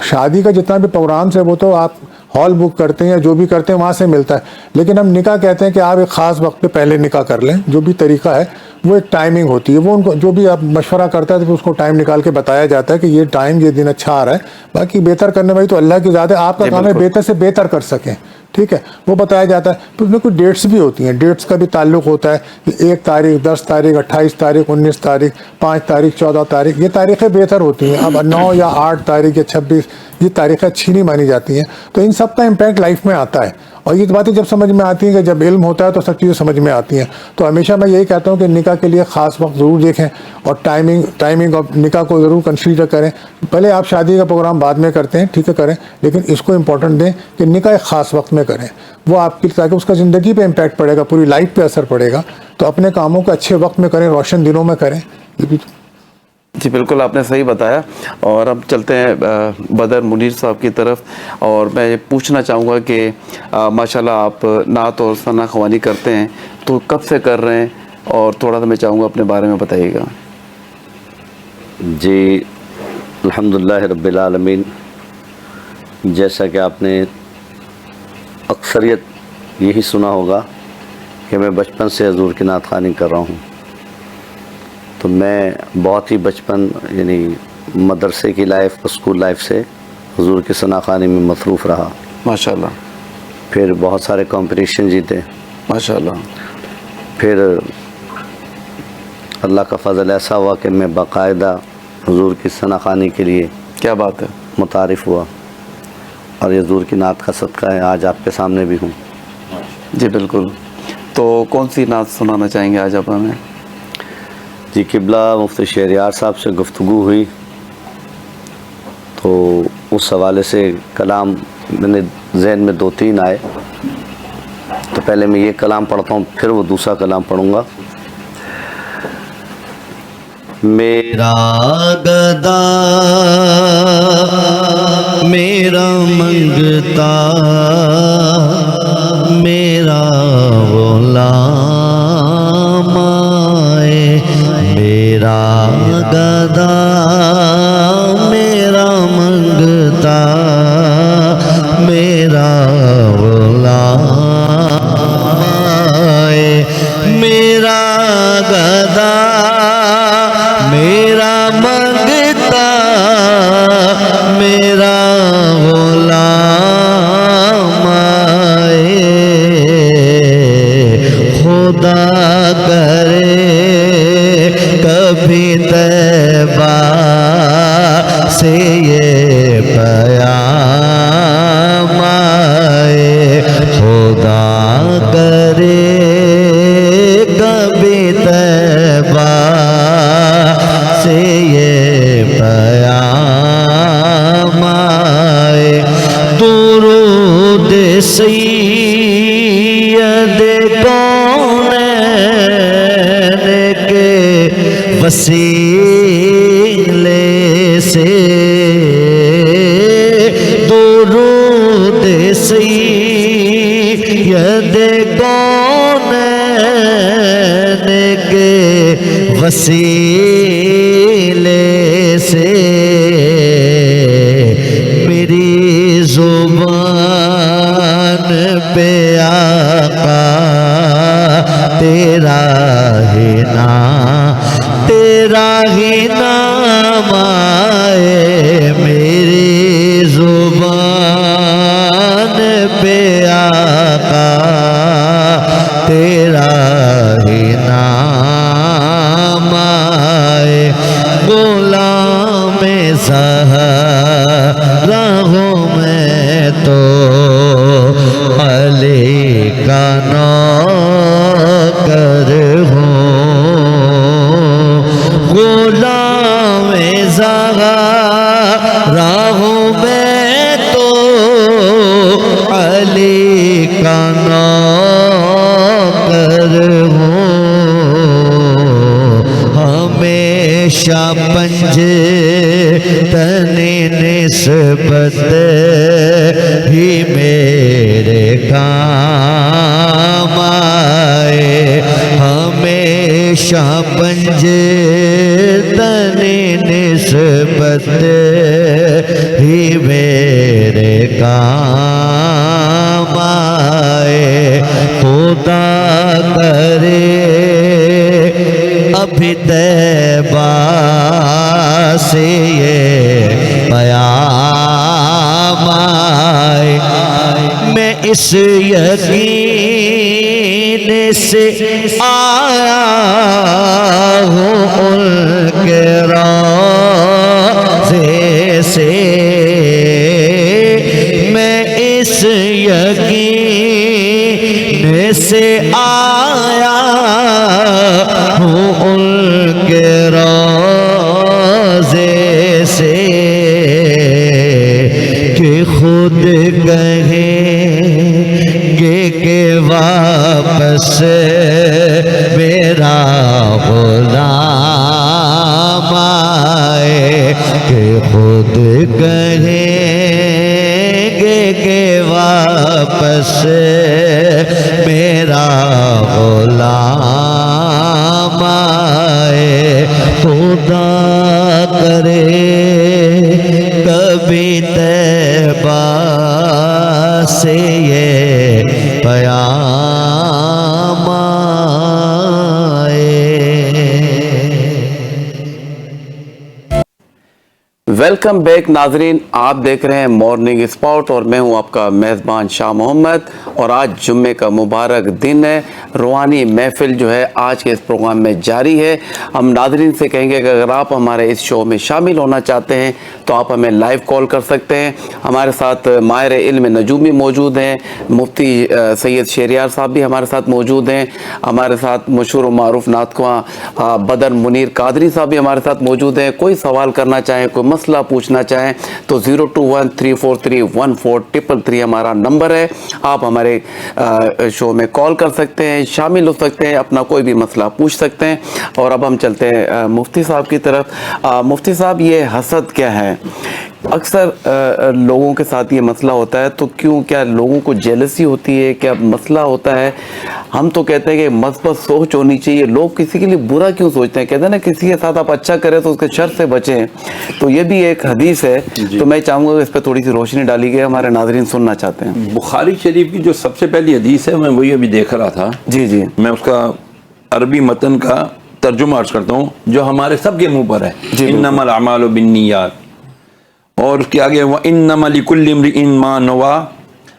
شادی کا جتنا بھی پروگرامس ہے وہ تو آپ ہال بک کرتے ہیں یا جو بھی کرتے ہیں وہاں سے ملتا ہے, لیکن ہم نکاح کہتے ہیں کہ آپ ایک خاص وقت پہ پہلے نکاح کر لیں. جو بھی طریقہ ہے وہ ایک ٹائمنگ ہوتی ہے, وہ ان کو جو بھی آپ مشورہ کرتا ہے تو اس کو ٹائم نکال کے بتایا جاتا ہے کہ یہ ٹائم یہ دن اچھا آ رہا ہے. باقی بہتر کرنے والی تو اللہ کی ذات ہے, آپ کا کام ہے بہتر سے بہتر کر سکیں, ٹھیک ہے, وہ بتایا جاتا ہے. پھر اس میں کچھ ڈیٹس بھی ہوتی ہیں, ڈیٹس کا بھی تعلق ہوتا ہے کہ 1 تاریخ, 10 تاریخ, 28 تاریخ, 19 تاریخ, 5 تاریخ, 14 تاریخ, یہ تاریخیں بہتر ہوتی ہیں. اب 9 یا 8 تاریخ یا 26 یہ تاریخیں اچھی نہیں مانی جاتی ہیں. تو ان سب کا امپیکٹ لائف میں آتا ہے, اور یہ باتیں جب سمجھ میں آتی ہیں کہ جب علم ہوتا ہے تو سب چیزیں سمجھ میں آتی ہیں. تو ہمیشہ میں یہی کہتا ہوں کہ نکاح کے لیے خاص وقت ضرور دیکھیں اور ٹائمنگ آف نکاح کو ضرور کنسیڈر کریں. پہلے آپ شادی کا پروگرام بعد میں کرتے ہیں, ٹھیک ہے, کریں, لیکن اس کو امپورٹنٹ دیں کہ نکاح ایک خاص وقت میں کریں. وہ آپ کی, تاکہ اس کا زندگی پہ امپیکٹ پڑے گا, پوری لائف پہ اثر پڑے گا. تو اپنے کاموں کو اچھے وقت میں کریں, روشن دنوں میں کریں. جی بالکل, آپ نے صحیح بتایا. اور اب چلتے ہیں بدر منیر صاحب کی طرف, اور میں یہ پوچھنا چاہوں گا کہ ماشاءاللہ آپ نعت اور ثنا خوانی کرتے ہیں, تو کب سے کر رہے ہیں, اور تھوڑا سا میں چاہوں گا اپنے بارے میں بتائیے گا. جی الحمدللہ رب العالمین. جیسا کہ آپ نے اکثریت یہی سنا ہوگا کہ میں بچپن سے حضور کی نعت خوانی کر رہا ہوں. تو میں بہت ہی بچپن یعنی مدرسے کی لائف, اسکول لائف سے حضور کی ثنا خوانی میں مصروف رہا ماشاءاللہ. پھر بہت سارے کمپٹیشن جیتے ماشاءاللہ. پھر اللہ کا فضل ایسا ہوا کہ میں باقاعدہ حضور کی ثنا خوانی کے لیے, کیا بات ہے, متعارف ہوا, اور یہ حضور کی نعت کا صدقہ ہے آج آپ کے سامنے بھی ہوں. جی بالکل. تو کون سی نعت سنانا چاہیں گے آج آپ ہمیں؟ جی قبلہ مفتی شہریار صاحب سے گفتگو ہوئی تو اس حوالے سے کلام میں نے ذہن میں 2-3 آئے. تو پہلے میں یہ کلام پڑھتا ہوں, پھر وہ دوسرا کلام پڑھوں گا. میرا گدا میرا منگتا میرا غلام آئے, میرا گدا میرا منگتا میرا غلام آئے, میرا گدا میرا منگتا میرا غلام آئے, خدا کرے کبھی طیبہ سے یہ پیام آئے, خدا کرے کبھی طیبہ سے یہ پیام آئے. درود سید کونین کے وسیلے سے, درود سید کونین کے وسیلے سے, میری زبان پہ آقا تیرا ہی نام آئے, میری زبان پہ آقا تیرا ہی نام آئے. غلام زہرا ہوں میں تو علی کا نوکر ہوں, غلام زہرا ہوں میں تو علی کا نوکر ہوں. ہمیشہ پنج تن نسبت ہی میرے کام آئے، ہمیشہ پنجتن نسبت ہی میرے کام آئے، خدا کرے ابھی طیبہ سے یہ پیام آئے، میں اس یقین سے آیا ہوں ان کے روضے سے، میں اس یقین سے آیا ہوں ان کے روضے سے کہ خود کہیں گے کہ واپس میرا غلام آئے، کہ خود کہیں گے کہ واپس میرا غلام آئے، خدا کرے کبھی طیبہ سے یہ پیام آئے۔ ویلکم بیک ناظرین، آپ دیکھ رہے ہیں مارننگ اسپاٹ اور میں ہوں آپ کا میزبان شاہ محمد، اور آج جمعے کا مبارک دن ہے۔ روحانی محفل جو ہے آج کے اس پروگرام میں جاری ہے۔ ہم ناظرین سے کہیں گے کہ اگر آپ ہمارے اس شو میں شامل ہونا چاہتے ہیں تو آپ ہمیں لائیو کال کر سکتے ہیں۔ ہمارے ساتھ ماہر علم نجومی موجود ہیں، مفتی سید شہریار صاحب بھی ہمارے ساتھ موجود ہیں، ہمارے ساتھ مشہور و معروف نعت خواں بدر منیر قادری صاحب بھی ہمارے ساتھ موجود ہیں۔ کوئی سوال کرنا چاہیں، کوئی مسئلہ پوچھنا چاہیں تو 02134314333 ہمارا نمبر ہے، آپ ہمارے شو میں کال کر سکتے ہیں، شامل ہو سکتے ہیں، اپنا کوئی بھی مسئلہ پوچھ سکتے ہیں۔ اور اب ہم چلتے ہیں مفتی صاحب کی طرف۔ مفتی صاحب، یہ حسد کیا ہے؟ اکثر لوگوں کے ساتھ یہ مسئلہ ہوتا ہے، تو کیا لوگوں کو جیلسی ہوتی ہے؟ کیا مسئلہ ہوتا ہے؟ ہم تو کہتے ہیں کہ مثبت سوچ ہونی چاہیے۔ لوگ کسی کے لیے برا کیوں سوچتے ہیں؟ کہتے ہیں نا کسی کے ساتھ آپ اچھا کریں تو اس کے شر سے بچیں، تو یہ بھی ایک حدیث ہے، تو میں چاہوں گا کہ اس پہ تھوڑی سی روشنی ڈالی گئی، ہمارے ناظرین سننا چاہتے ہیں۔ بخاری شریف کی جو سب سے پہلی حدیث ہے، میں وہی ابھی دیکھ رہا تھا، جی جی، میں اس کا عربی متن کا ترجمہ عرض کرتا ہوں جو ہمارے سب کے منہ پر ہے، انما الاعمال بالنیات، اور اس کے آگے وانما لکل امرئ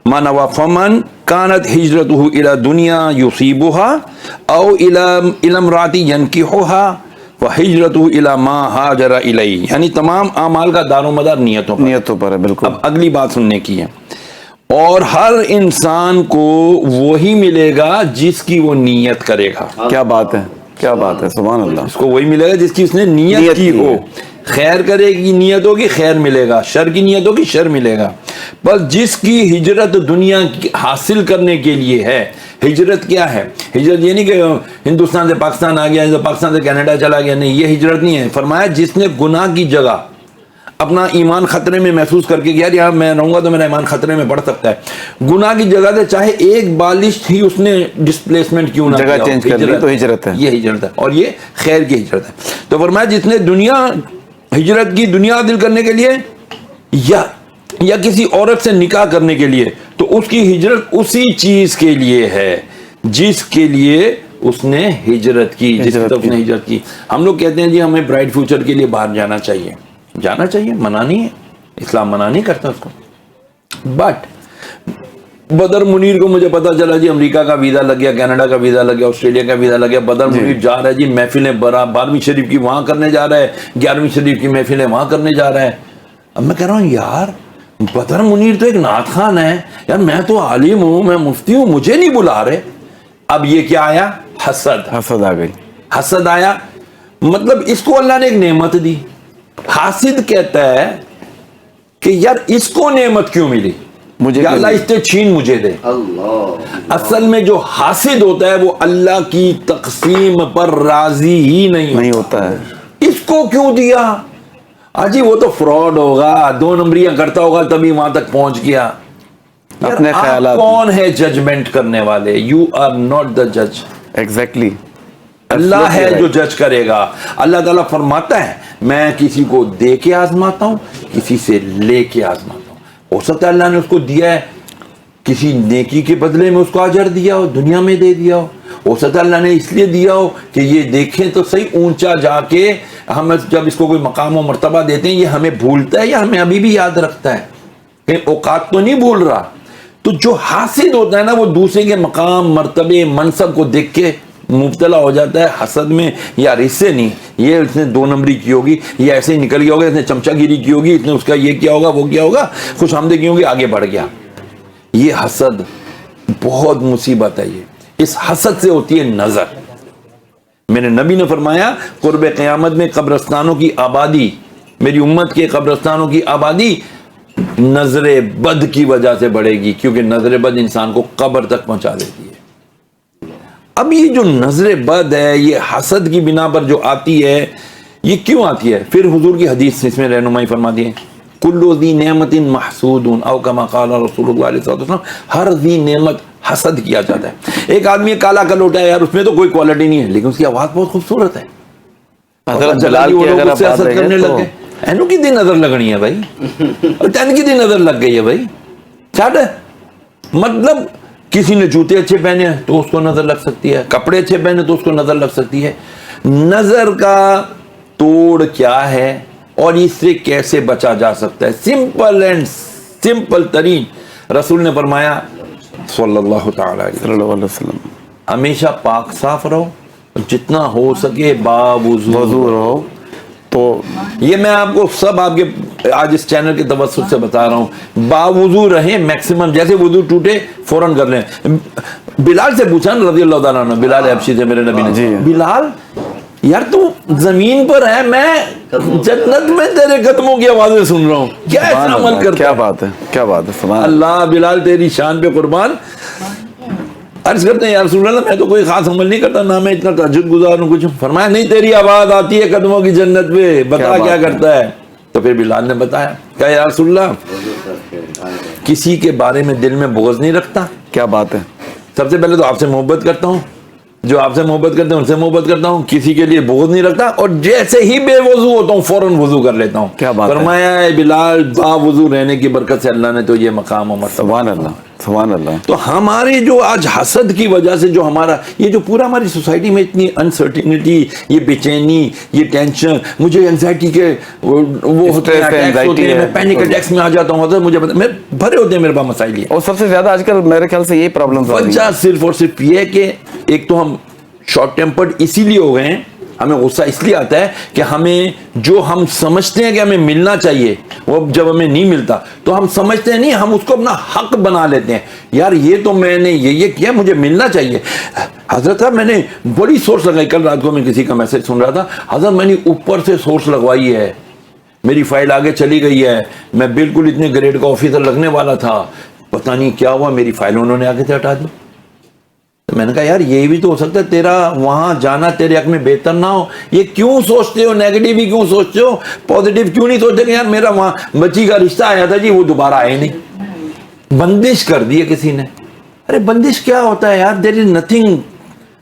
ما نوى فمن كانت هجرته الى دنیا یصیبها او الى امرأة ينكحها وهجرته الى ما هاجر الیہ، یعنی تمام اعمال کا دار و مدار نیتوں پر ہے۔ بالکل۔ اب اگلی بات سننے کی ہے، اور ہر انسان کو وہی ملے گا جس کی وہ نیت کرے گا۔ کیا بات ہے، کیا بات ہے، سبحان اللہ۔ اس کو وہی ملے گا جس کی اس نے نیت کی ہو۔ خیر کرے کی نیت ہوگی خیر ملے گا، شر کی نیت ہوگی شر ملے گا۔ بس جس کی ہجرت دنیا حاصل کرنے کے لیے ہے، ہجرت کیا ہے؟ ہجرت یہ نہیں کہ ہندوستان سے پاکستان آ گیا، پاکستان سے کینیڈا چلا گیا، نہیں، یہ ہجرت نہیں ہے۔ فرمایا جس نے گناہ کی جگہ اپنا ایمان خطرے میں محسوس کر کے یار یہاں میں رہوں گا تو میرا ایمان خطرے میں بڑھ سکتا ہے، گناہ کی جگہ سے چاہے ایک بالش ہی اس نے ڈسپلیسمنٹ کیوں نہ جگہ چینج کر لی تو ہجرت ہے، یہ ہجرت ہے، اور یہ خیر کی ہجرت ہے۔ تو فرمایا جس نے ہجرت کی دنیا حاصل کرنے کے لیے یا کسی عورت سے نکاح کرنے کے لیے، تو اس کی ہجرت اسی چیز کے لیے ہے جس کے لیے اس نے ہجرت کی، جس طرف اس نے ہجرت کی۔ ہم لوگ کہتے ہیں جی ہمیں برائٹ فیوچر کے لیے باہر جانا چاہیے، جانا چاہیے، منع نہیں ہے، اسلام منع نہیں کرتا اس کو۔ بٹ بدر منیر کو مجھے پتا چلا جی امریکہ کا ویزا لگ گیا، کینیڈا کا ویزا لگ گیا، آسٹریلیا کا ویزا لگ گیا، بدر منیر جا رہا ہے جی محفلیں 12ویں شریف کی وہاں کرنے جا رہا ہے، 11ویں شریف کی محفلیں وہاں کرنے جا رہا ہے۔ اب میں کہہ رہا ہوں یار بدر منیر تو ایک نعت خان ہے یار، میں تو عالم ہوں، میں مفتی ہوں، مجھے نہیں بلا رہے۔ اب یہ کیا آیا؟ حسد آ گئی، حسد آیا۔ مطلب اس کو اللہ نے ایک نعمت دی۔ حاسد کہتا ہے کہ یار اس کو نعمت کیوں ملی، مجھے اللہ اس سے چھین مجھے دے۔ اصل میں جو حاسد ہوتا ہے وہ اللہ کی تقسیم پر راضی ہی نہیں ہوتا ہے۔ اس کو کیوں دیا؟ آجی وہ تو فراڈ ہوگا، 2 نمبریاں کرتا ہوگا تبھی وہاں تک پہنچ گیا۔ اپنے خیالات. کون ہے ججمنٹ کرنے والے؟ یو آر ناٹ دا جج. ایگزیکٹلی. اللہ ہے جو جج کرے گا. اللہ تعالیٰ فرماتا ہے میں کسی کو دے کے آزماتا ہوں, کسی سے لے کے آزماتا ہوں. ہو سکتا ہے اللہ نے اس کو دیا ہے کسی نیکی کے بدلے میں اس کو اجر دیا ہو, دنیا میں دے دیا ہو سکتا ہے اللہ نے اس لیے دیا ہو کہ یہ دیکھیں تو صحیح اونچا جا کے ہم جب اس کو کوئی مقام و مرتبہ دیتے ہیں یہ ہمیں بھولتا ہے یا ہمیں ابھی بھی یاد رکھتا ہے, کہ اوقات تو نہیں بھول رہا. تو جو حاسد ہوتا ہے نا وہ دوسرے کے مقام, مرتبے, منصب کو دیکھ کے مبتلا ہو جاتا ہے حسد میں. یار اس سے نہیں, یہ اس نے 2 نمبری کی ہوگی, یہ ایسے ہی نکل گیا ہوگا, اس نے چمچہ گیری کی ہوگی, اس نے اس کا یہ کیا ہوگا, وہ کیا ہوگا, خوش آمدید کی ہوگی, آگے بڑھ گیا. یہ حسد بہت مصیبت ہے. یہ اس حسد سے ہوتی ہے نظر. میرے نبی نے فرمایا قرب قیامت میں قبرستانوں کی آبادی, میری امت کے قبرستانوں کی آبادی نظر بد کی وجہ سے بڑھے گی, کیونکہ نظر بد انسان کو قبر تک پہنچا دیتی ہے. اب یہ جو نظر بد ہے یہ حسد کی بنا پر جو آتی ہے, یہ کیوں آتی ہے؟ پھر حضور کی حدیث اس میں رہنمائی فرماتی ہے کلو ذی نعمت محسود او کما قال رسول اللہ علیہ وسلم, ہر ذی نعمت حسد کیا جاتا ہے. ایک آدمی کالا کلوٹا ہے یار, اس میں تو کوئی کوالٹی نہیں ہے لیکن اس کی آواز بہت خوبصورت ہے. حضرت بلال کی اگر آپ بات کرنے لگے اینو کی دی نظر لگنی ہے بھائی, تین کی دی نظر لگ گئی ہے بھائی. چھاٹ ہے مطلب کسی نے جوتے اچھے پہنے ہیں تو اس کو نظر لگ سکتی ہے, کپڑے اچھے پہنے تو اس کو نظر لگ سکتی ہے. نظر کا توڑ کیا ہے اور اس سے کیسے بچا جا سکتا ہے؟ سمپل اینڈ سمپل ترین. رسول نے فرمایا صلی اللہ تعالی علیہ وسلم ہمیشہ پاک صاف رہو, جتنا ہو سکے باوضو رہو. تو یہ میں آپ کو سب آپ کے آج اس چینل کے توسط سے بتا رہا ہوں, باوضو رہیں میکسیمم. جیسے وضو ٹوٹے فوراً کر لیں. بلال سے پوچھا نا رضی اللہ تعالیٰ عنہ, بلال حبشی سے میرے نبی نے, بلال یار تو زمین پر ہے, میں جنت میں تیرے قدموں کی آوازیں سن رہا ہوں, کیا ایسا عمل کرتا ہے؟ کیا بات ہے, کیا بات ہے, سبحان اللہ. بلال تیری شان پہ قربان. عرض کرتے ہیں یا رسول اللہ میں تو کوئی خاص عمل نہیں کرتا, نہ میں اتنا تہجد گزار ہوں کچھ. فرمایا نہیں, تیری آواز آتی ہے قدموں کی جنت پہ, بتا کیا کرتا ہے. تو پھر بلال نے بتایا, کہا یا رسول اللہ کسی کے بارے میں دل میں بغض نہیں رکھتا. کیا بات ہے, سب سے پہلے تو آپ سے محبت کرتا ہوں, جو آپ سے محبت کرتے ہیں ان سے محبت کرتا ہوں, کسی کے لیے بغض نہیں رکھتا, اور جیسے ہی بے وضو ہوتا ہوں فوراً وضو کر لیتا ہوں. کیا بات ہے. فرمایا اے بلال با وضو رہنے کی برکت سے اللہ نے تو یہ مقام و مرتبہ. سبحان اللہ, سبحان اللہ. تو ہمارے جو آج حسد کی وجہ سے جو ہمارا یہ جو پورا ہماری سوسائٹی میں اتنی انسرٹینٹی, یہ بے چینی, یہ ٹینشن, مجھے انزائٹی کے وہ ہوتے ہیں, میں پینک اٹیکس میں آ جاتا ہوں, مجھے بھرے ہوتے ہیں میرے پاس مسائل. اور سب سے زیادہ آج کل میرے خیال سے یہی پرابلم وجہ صرف اور صرف یہ ہے کہ ایک تو ہم شارٹ ٹیمپرڈ اسی لیے ہو گئے ہیں, ہمیں غصہ اس لیے آتا ہے کہ ہمیں جو ہم سمجھتے ہیں کہ ہمیں ملنا چاہیے وہ جب ہمیں نہیں ملتا تو ہم سمجھتے ہیں نہیں, ہم اس کو اپنا حق بنا لیتے ہیں. یار یہ تو میں نے یہ کیا, مجھے ملنا چاہیے. حضرت صاحب میں نے بڑی سورس لگائی, کل رات کو میں کسی کا میسج سن رہا تھا, حضرت میں نے اوپر سے سورس لگوائی ہے, میری فائل آگے چلی گئی ہے, میں بالکل اتنے گریڈ کا آفیسر لگنے والا تھا, پتہ نہیں کیا ہوا, میری فائل انہوں نے آگے سے ہٹا دی. میں نے کہا یار یہ بھی تو ہو سکتا ہے تیرا وہاں جانا تیرے حق میں بہتر نہ ہو. یہ کیوں سوچتے ہو, نیگیٹو ہی کیوں سوچتے ہو, پازیٹیو کیوں نہیں سوچتے کہ یار میرا وہاں بچی کا رشتہ آیا تھا جی وہ دوبارہ آئے نہیں, بندش کر دی ہے کسی نے. ارے بندش کیا ہوتا ہے یار, دیر از نتھنگ,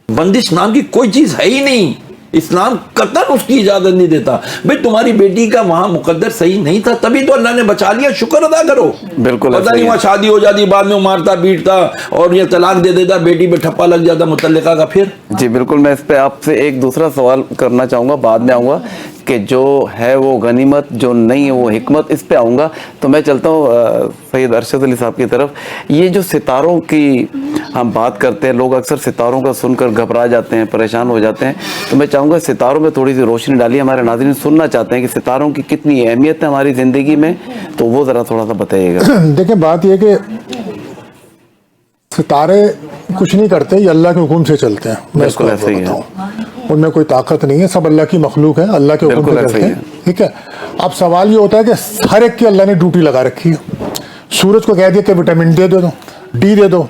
بندش نام کی کوئی چیز ہے ہی نہیں. اسلام قطعاً اس کی اجازت نہیں دیتا. بھئی تمہاری بیٹی کا وہاں مقدر صحیح نہیں تھا تبھی تو اللہ نے بچا لیا, شکر ادا کرو. بالکل پتہ نہیں وہاں شادی ہو جاتی, بعد میں مارتا پیٹتا اور یہ طلاق دے دیتا, بیٹی پہ ٹھپا لگ جاتا متعلقہ کا. پھر جی بالکل, میں اس پہ آپ سے ایک دوسرا سوال کرنا چاہوں گا, بعد میں آؤں گا کہ جو ہے وہ غنیمت, جو نہیں ہے وہ حکمت, اس پہ آؤں گا. تو میں چلتا ہوں سید ارشد علی صاحب کی طرف. یہ جو ستاروں کی ہم بات کرتے ہیں, لوگ اکثر ستاروں کا سن کر گھبرا جاتے ہیں, پریشان ہو جاتے ہیں, تو میں چاہوں گا ستاروں میں تھوڑی سی روشنی ڈالیے. ہمارے ناظرین سننا چاہتے ہیں کہ ستاروں کی کتنی اہمیت ہے ہماری زندگی میں, تو وہ ذرا تھوڑا سا بتائیے گا. دیکھیں بات یہ کہ ستارے کچھ نہیں کرتے, یہ اللہ کے حکم سے چلتے ہیں. میں اس کو بتاؤں, ان میں کوئی طاقت نہیں ہے, سب اللہ کی مخلوق ہے, اللہ کے حکم سے چلتے ہیں. ٹھیک ہے. اب سوال یہ ہوتا ہے کہ ہر ایک کی اللہ نے ڈیوٹی لگا رکھی ہے. سورج کو کہہ دیا کہ وٹامن ڈی دے دو, ڈی دے دو.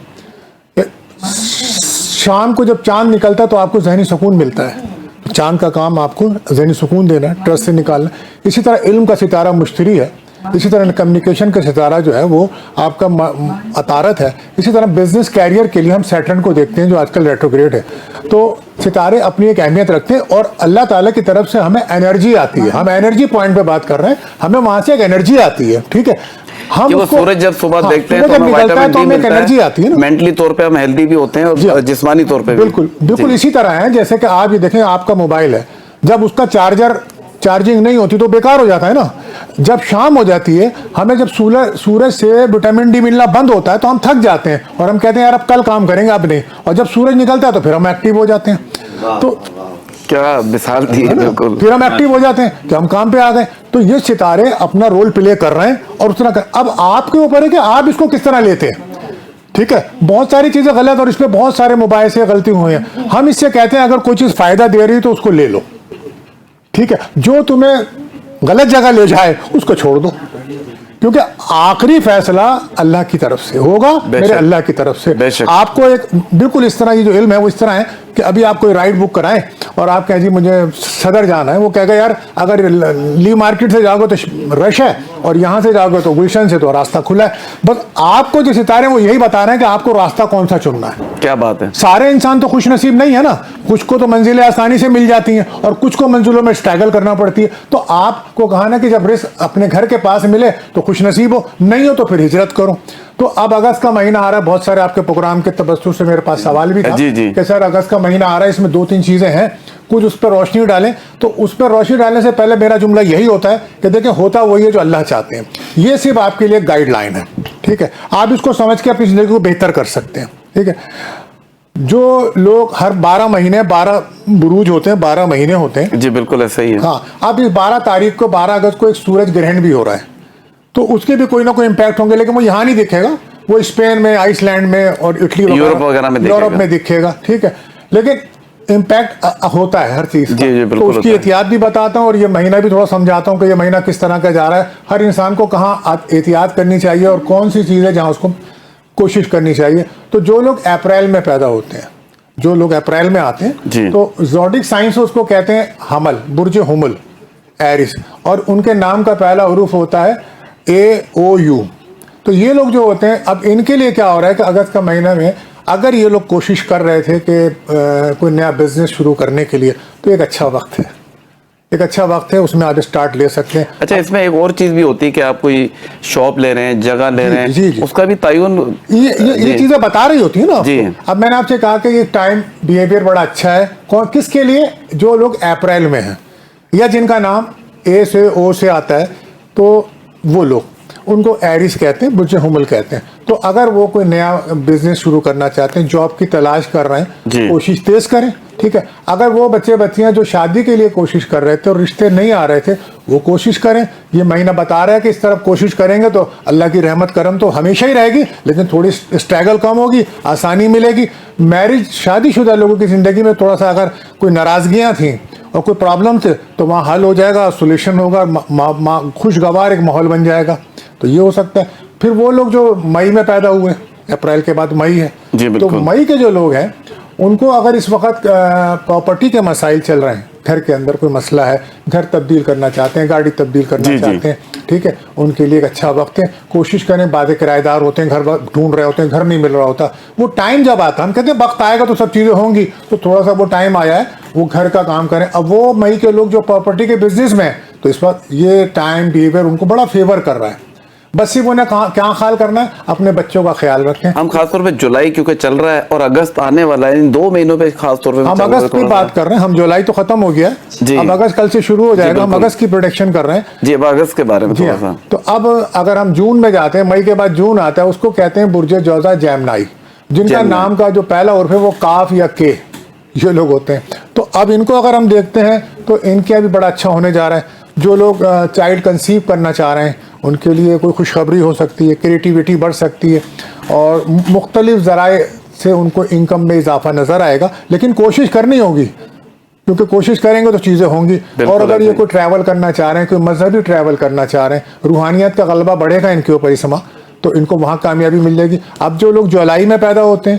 شام کو جب چاند نکلتا ہے تو آپ کو ذہنی سکون ملتا ہے. چاند کا کام آپ کو ذہنی سکون دینا ہے, ٹرس سے نکالنا. اسی طرح علم کا ستارہ مشتری ہے, اسی طرح کمیونیکیشن کا ستارہ جو ہے وہ آپ کا عطارد ہے. اسی طرح بزنس کیریئر کے لیے ہم سیٹرن کو دیکھتے ہیں جو آج کل ریٹروگریڈ ہے. تو ستارے اپنی ایک اہمیت رکھتے ہیں اور اللہ تعالیٰ کی طرف سے ہمیں انرجی آتی ہے. ہم انرجی پوائنٹ پہ بات کر رہے ہیں, ہمیں وہاں سے ایک انرجی آتی ہے. ٹھیک ہے, ہم سورج جب صبح دیکھتے ہیں تو ہمیں انرجی آتی ہے, مینٹلی طور پہ ہم ہیلدی بھی ہوتے ہیں اور جسمانی طور پہ. بالکل اسی طرح ہے جیسے کہ آپ یہ دیکھیں, آپ کا موبائل ہے, جب اس کا چارجنگ نہیں ہوتی تو بیکار ہو جاتا ہے نا. جب شام ہو جاتی ہے, ہمیں جب سورج سے وٹامن ڈی ملنا بند ہوتا ہے تو ہم تھک جاتے ہیں اور ہم کہتے ہیں یار اب کل کام کریں گے, اب نہیں. اور جب سورج نکلتا ہے تو پھر ہم ایکٹیو ہو جاتے ہیں. تو کیا مثال دی ہے, بالکل پھر ہم ایکٹیو ہو جاتے ہیں کہ ہم کام پہ آ گئے. تو یہ ستارے اپنا رول پلے کر رہے ہیں اور اس طرح اب آپ کے اوپر ہے کہ آپ اس کو کس طرح لیتے ہیں. ٹھیک ہے, بہت ساری چیزیں غلط اور اس میں بہت سارے مباحثے غلطی ہوئے ہیں. ہم اس سے کہتے ہیں اگر کوئی چیز فائدہ دے رہی ہے تو اس کو لے لو. ٹھیک ہے, جو تمہیں غلط جگہ لے جائے اس کو چھوڑ دو, کیونکہ آخری فیصلہ اللہ کی طرف سے ہوگا, میرے اللہ کی طرف سے. آپ کو ایک بالکل اس طرح یہ جو علم ہے وہ اس طرح ہے کہ ابھی آپ کوئی رائڈ بک کرائیں اور آپ کہیں جی مجھے صدر جانا ہے, وہ کہے گا یار اگر لی مارکیٹ سے جاؤ گے تو رش ہے اور یہاں سے جاؤ گے تو گلشن سے تو راستہ کھلا ہے. بس آپ کو جو ستارے ہیں وہ یہی بتا رہے ہیں کہ آپ کو راستہ کون سا چننا ہے. کیا بات ہے, سارے انسان تو خوش نصیب نہیں ہے نا, کچھ کو تو منزلیں آسانی سے مل جاتی ہیں اور کچھ کو منزلوں میں اسٹرگل کرنا پڑتی ہے. تو آپ کو کہا نا کہ جب رزق اپنے گھر کے پاس ملے تو خوش نصیب ہو, نہیں ہو تو پھر ہجرت کرو. تو اب اگست کا مہینہ آ رہا ہے, بہت سارے آپ کے پروگرام کے تبصر سے میرے پاس سوال بھی تھا کہ سر اگست کا مہینہ آ رہا ہے, اس میں 2-3 چیزیں ہیں, کچھ اس پر روشنی ڈالیں. تو اس پر روشنی ڈالنے سے پہلے میرا جملہ یہی ہوتا ہے کہ دیکھیں ہوتا وہی ہے جو اللہ چاہتے ہیں. یہ صرف آپ کے لیے گائیڈ لائن ہے. ٹھیک ہے, آپ اس کو سمجھ کے اپنی زندگی کو بہتر کر سکتے ہیں. ٹھیک ہے, جو لوگ ہر 12 مہینے 12 بروج ہوتے ہیں, 12 مہینے ہوتے ہیں. جی بالکل ایسا ہی ہے. ہاں, اب اس 12 تاریخ کو 12 اگست کو ایک سورج گرہن بھی ہو رہا ہے, تو اس کے بھی کوئی نہ کوئی امپیکٹ ہوں گے, لیکن وہ یہاں نہیں دکھے گا, وہ اسپین میں, آئس لینڈ میں اور اٹلی یورپ میں دکھے گا. ٹھیک ہے, لیکن امپیکٹ ہوتا ہے ہر چیز کا. تو اس کی احتیاط بھی بتاتا ہوں اور یہ مہینہ بھی تھوڑا سمجھاتا ہوں کہ یہ مہینہ کس طرح کا جا رہا ہے, ہر انسان کو کہاں احتیاط کرنی چاہیے اور کون سی چیز ہے جہاں اس کو کوشش کرنی چاہیے. تو جو لوگ اپریل میں پیدا ہوتے ہیں, جو لوگ اپریل میں آتے ہیں, تو زوڈک سائنس اس کو کہتے ہیں حمل, برج حمل, ایرس, اور ان کے نام کا پہلا حروف ہوتا ہے AOU. تو یہ لوگ جو ہوتے ہیں, اب ان کے لیے کیا ہو رہا ہے کہ اگست کا مہینہ میں اگر یہ لوگ کوشش کر رہے تھے کہ کوئی نیا بزنس شروع کرنے کے لیے, تو ایک اچھا وقت ہے, ایک اچھا وقت ہے, اس میں آپ اسٹارٹ لے سکتے ہیں. اچھا, اس میں ایک اور چیز بھی ہوتی ہے کہ آپ کوئی شاپ لے رہے ہیں, جگہ لے رہے ہیں, اس کا بھی تعین یہ چیزیں بتا رہی ہوتی ہیں نا. اب میں نے آپ سے کہا کہ یہ ٹائم بیہیویئر بڑا اچھا ہے, کس کے لیے؟ جو لوگ اپریل میں ہیں یا جن کا نام A سے O سے آتا ہے, تو وہ لوگ, ان کو ایرس کہتے ہیں, برج حمل کہتے ہیں. تو اگر وہ کوئی نیا بزنس شروع کرنا چاہتے ہیں, جاب کی تلاش کر رہے ہیں, کوشش تیز کریں. ٹھیک ہے, اگر وہ بچے بچیاں جو شادی کے لیے کوشش کر رہے تھے اور رشتے نہیں آ رہے تھے, وہ کوشش کریں. یہ مہینہ بتا رہا ہے کہ اس طرف کوشش کریں گے تو اللہ کی رحمت کرم تو ہمیشہ ہی رہے گی, لیکن تھوڑی اسٹرگل کم ہوگی, آسانی ملے گی. میرج شادی شدہ لوگوں کی زندگی میں تھوڑا سا اگر کوئی ناراضگیاں تھیں اور کوئی پرابلم تھے تو وہاں حل ہو جائے گا, سولوشن ہوگا, خوشگوار ایک ماحول بن جائے گا. تو یہ ہو سکتا ہے. پھر وہ لوگ جو مئی میں پیدا ہوئے, اپریل کے بعد مئی ہے, تو مئی کے جو لوگ ہیں ان کو اگر اس وقت پراپرٹی کے مسائل چل رہے ہیں, گھر کے اندر کوئی مسئلہ ہے, گھر تبدیل کرنا چاہتے ہیں, گاڑی تبدیل کرنا چاہتے ہیں, ٹھیک ہے, ان کے لیے ایک اچھا وقت ہے. کوشش کریں, بعض کرایہ دار ہوتے ہیں, گھر ڈھونڈ رہے ہوتے ہیں, گھر نہیں مل رہا ہوتا, وہ ٹائم جب آتا ہے, ہم کہتے ہیں وقت آئے گا تو سب چیزیں ہوں گی, تو تھوڑا سا وہ ٹائم آیا ہے, وہ گھر کا کام کریں. اب وہ مئی کے لوگ جو پراپرٹی کے بزنس میں ہیں, تو اس وقت یہ ٹائم بیہیویئر ان کو بڑا فیور کر رہا ہے. بس صرف انہیں کیا خیال کرنا ہے, اپنے بچوں کا خیال رکھیں. ہم خاص طور پہ جولائی کیونکہ چل رہا ہے اور اگست آنے والا ہے, ان 2 مہینوں پہ خاص طور پہ ہم اگست کی بات کر رہے ہیں. ہم جولائی تو ختم ہو گیا ہے, اب اگست کل سے شروع ہو جائے گا. ہم اگست کی پروڈکشن کر رہے ہیں. جی, اب اگست کے بارے میں تھوڑا سا. تو اب اگر ہم جون میں جاتے ہیں, مئی کے بعد جون آتا ہے, اس کو کہتے ہیں برج جوزا جیمنائی, جن کا نام کا جو پہلا حرف ہے وہ کاف یا کے, یہ لوگ ہوتے ہیں. تو اب ان کو اگر ہم دیکھتے ہیں تو ان کا بھی بڑا اچھا ہونے جا رہا ہے. جو لوگ چائلڈ کنسیو کرنا چاہ رہے ہیں, ان کے لیے کوئی خوشخبری ہو سکتی ہے, کریٹیوٹی بڑھ سکتی ہے, اور مختلف ذرائع سے ان کو انکم میں اضافہ نظر آئے گا. لیکن کوشش کرنی ہوگی, کیونکہ کوشش کریں گے تو چیزیں ہوں گی. اور اگر یہ کوئی ٹریول کرنا چاہ رہے ہیں, کوئی مذہبی ٹریول کرنا چاہ رہے ہیں, روحانیت کا غلبہ بڑھے گا ان کے اوپر اس سما, تو ان کو وہاں کامیابی مل جائے گی. اب جو لوگ جولائی میں پیدا ہوتے ہیں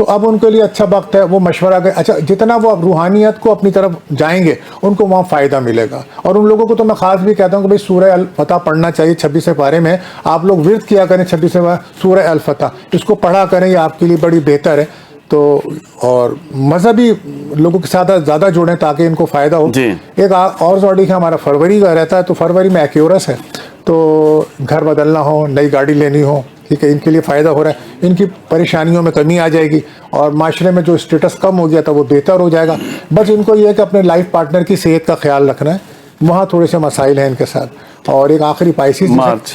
تو اب ان کے لیے اچھا وقت ہے, وہ مشورہ کریں. اچھا جتنا وہ اب روحانیت کو اپنی طرف جائیں گے ان کو وہاں فائدہ ملے گا. اور ان لوگوں کو تو میں خاص بھی کہتا ہوں کہ بھائی سورہ الفتح پڑھنا چاہیے 26 پارے میں, آپ لوگ ورد کیا کریں 26 سورہ الفتح, اس کو پڑھا کریں, یہ آپ کے لیے بڑی بہتر ہے. تو اور مذہبی لوگوں کے ساتھ زیادہ جڑیں تاکہ ان کو فائدہ ہو. ایک اور زوڈی ہے ہمارا فروری کا رہتا ہے, تو فروری میں ایکیورس ہے, تو گھر بدلنا ہو, نئی گاڑی لینی ہو, ٹھیک ہے, ان کے لیے فائدہ ہو رہا ہے, ان کی پریشانیوں میں کمی آ جائے گی اور معاشرے میں جو اسٹیٹس کم ہو گیا تھا وہ بہتر ہو جائے گا. بس ان کو یہ ہے کہ اپنے لائف پارٹنر کی صحت کا خیال رکھنا ہے, وہاں تھوڑے سے مسائل ہیں ان کے ساتھ. اور ایک آخری پائسیز مارچ,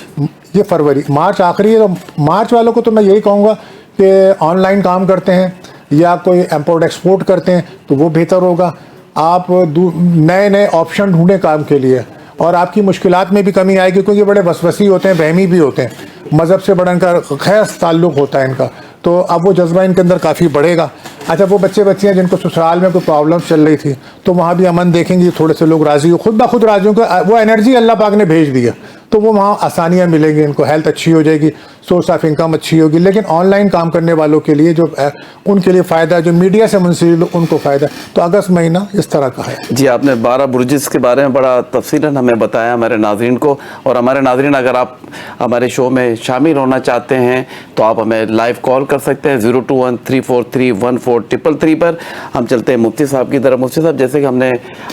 یہ فروری, مارچ آخری ہے, تو مارچ والوں کو تو میں یہی کہوں گا کہ آن لائن کام کرتے ہیں یا کوئی امپورٹ ایکسپورٹ کرتے ہیں تو وہ بہتر ہوگا. آپ نئے نئے آپشن ڈھونڈیں کام کے لیے, اور آپ کی مشکلات میں بھی کمی آئے گی, کیونکہ یہ بڑے وسوسی ہوتے ہیں, وہمی بھی ہوتے ہیں, مذہب سے بڑا ان کا خاص تعلق ہوتا ہے ان کا, تو اب وہ جذبہ ان کے اندر کافی بڑھے گا. اچھا وہ بچیاں جن کو سسرال میں کوئی پرابلم چل رہی تھی تو وہاں بھی امن دیکھیں گے, تھوڑے سے لوگ راضی ہو, خود بخود راضی ہوں, وہ انرجی اللہ پاک نے بھیج دی ہے, تو وہ وہاں آسانیاں ملیں گی, ان کو ہیلتھ اچھی ہو جائے گی, سورس آف انکم اچھی ہوگی. لیکن آن لائن کام کرنے والوں کے لیے جو ان کے لیے فائدہ ہے, جو میڈیا سے منسلک ان کو فائدہ ہے. تو اگست مہینہ اس طرح کا ہے. جی آپ نے 12 برجز کے بارے میں بڑا تفصیلاً ہمیں بتایا ہمارے ناظرین کو. اور ہمارے ناظرین اگر آپ ہمارے شو میں شامل ہونا چاہتے ہیں تو آپ ہمیں لائیو کال کر سکتے ہیں 0213431433 پر. ہم چلتے ہیں مفتی صاحب کی طرف. مفتی صاحب جیسے کہ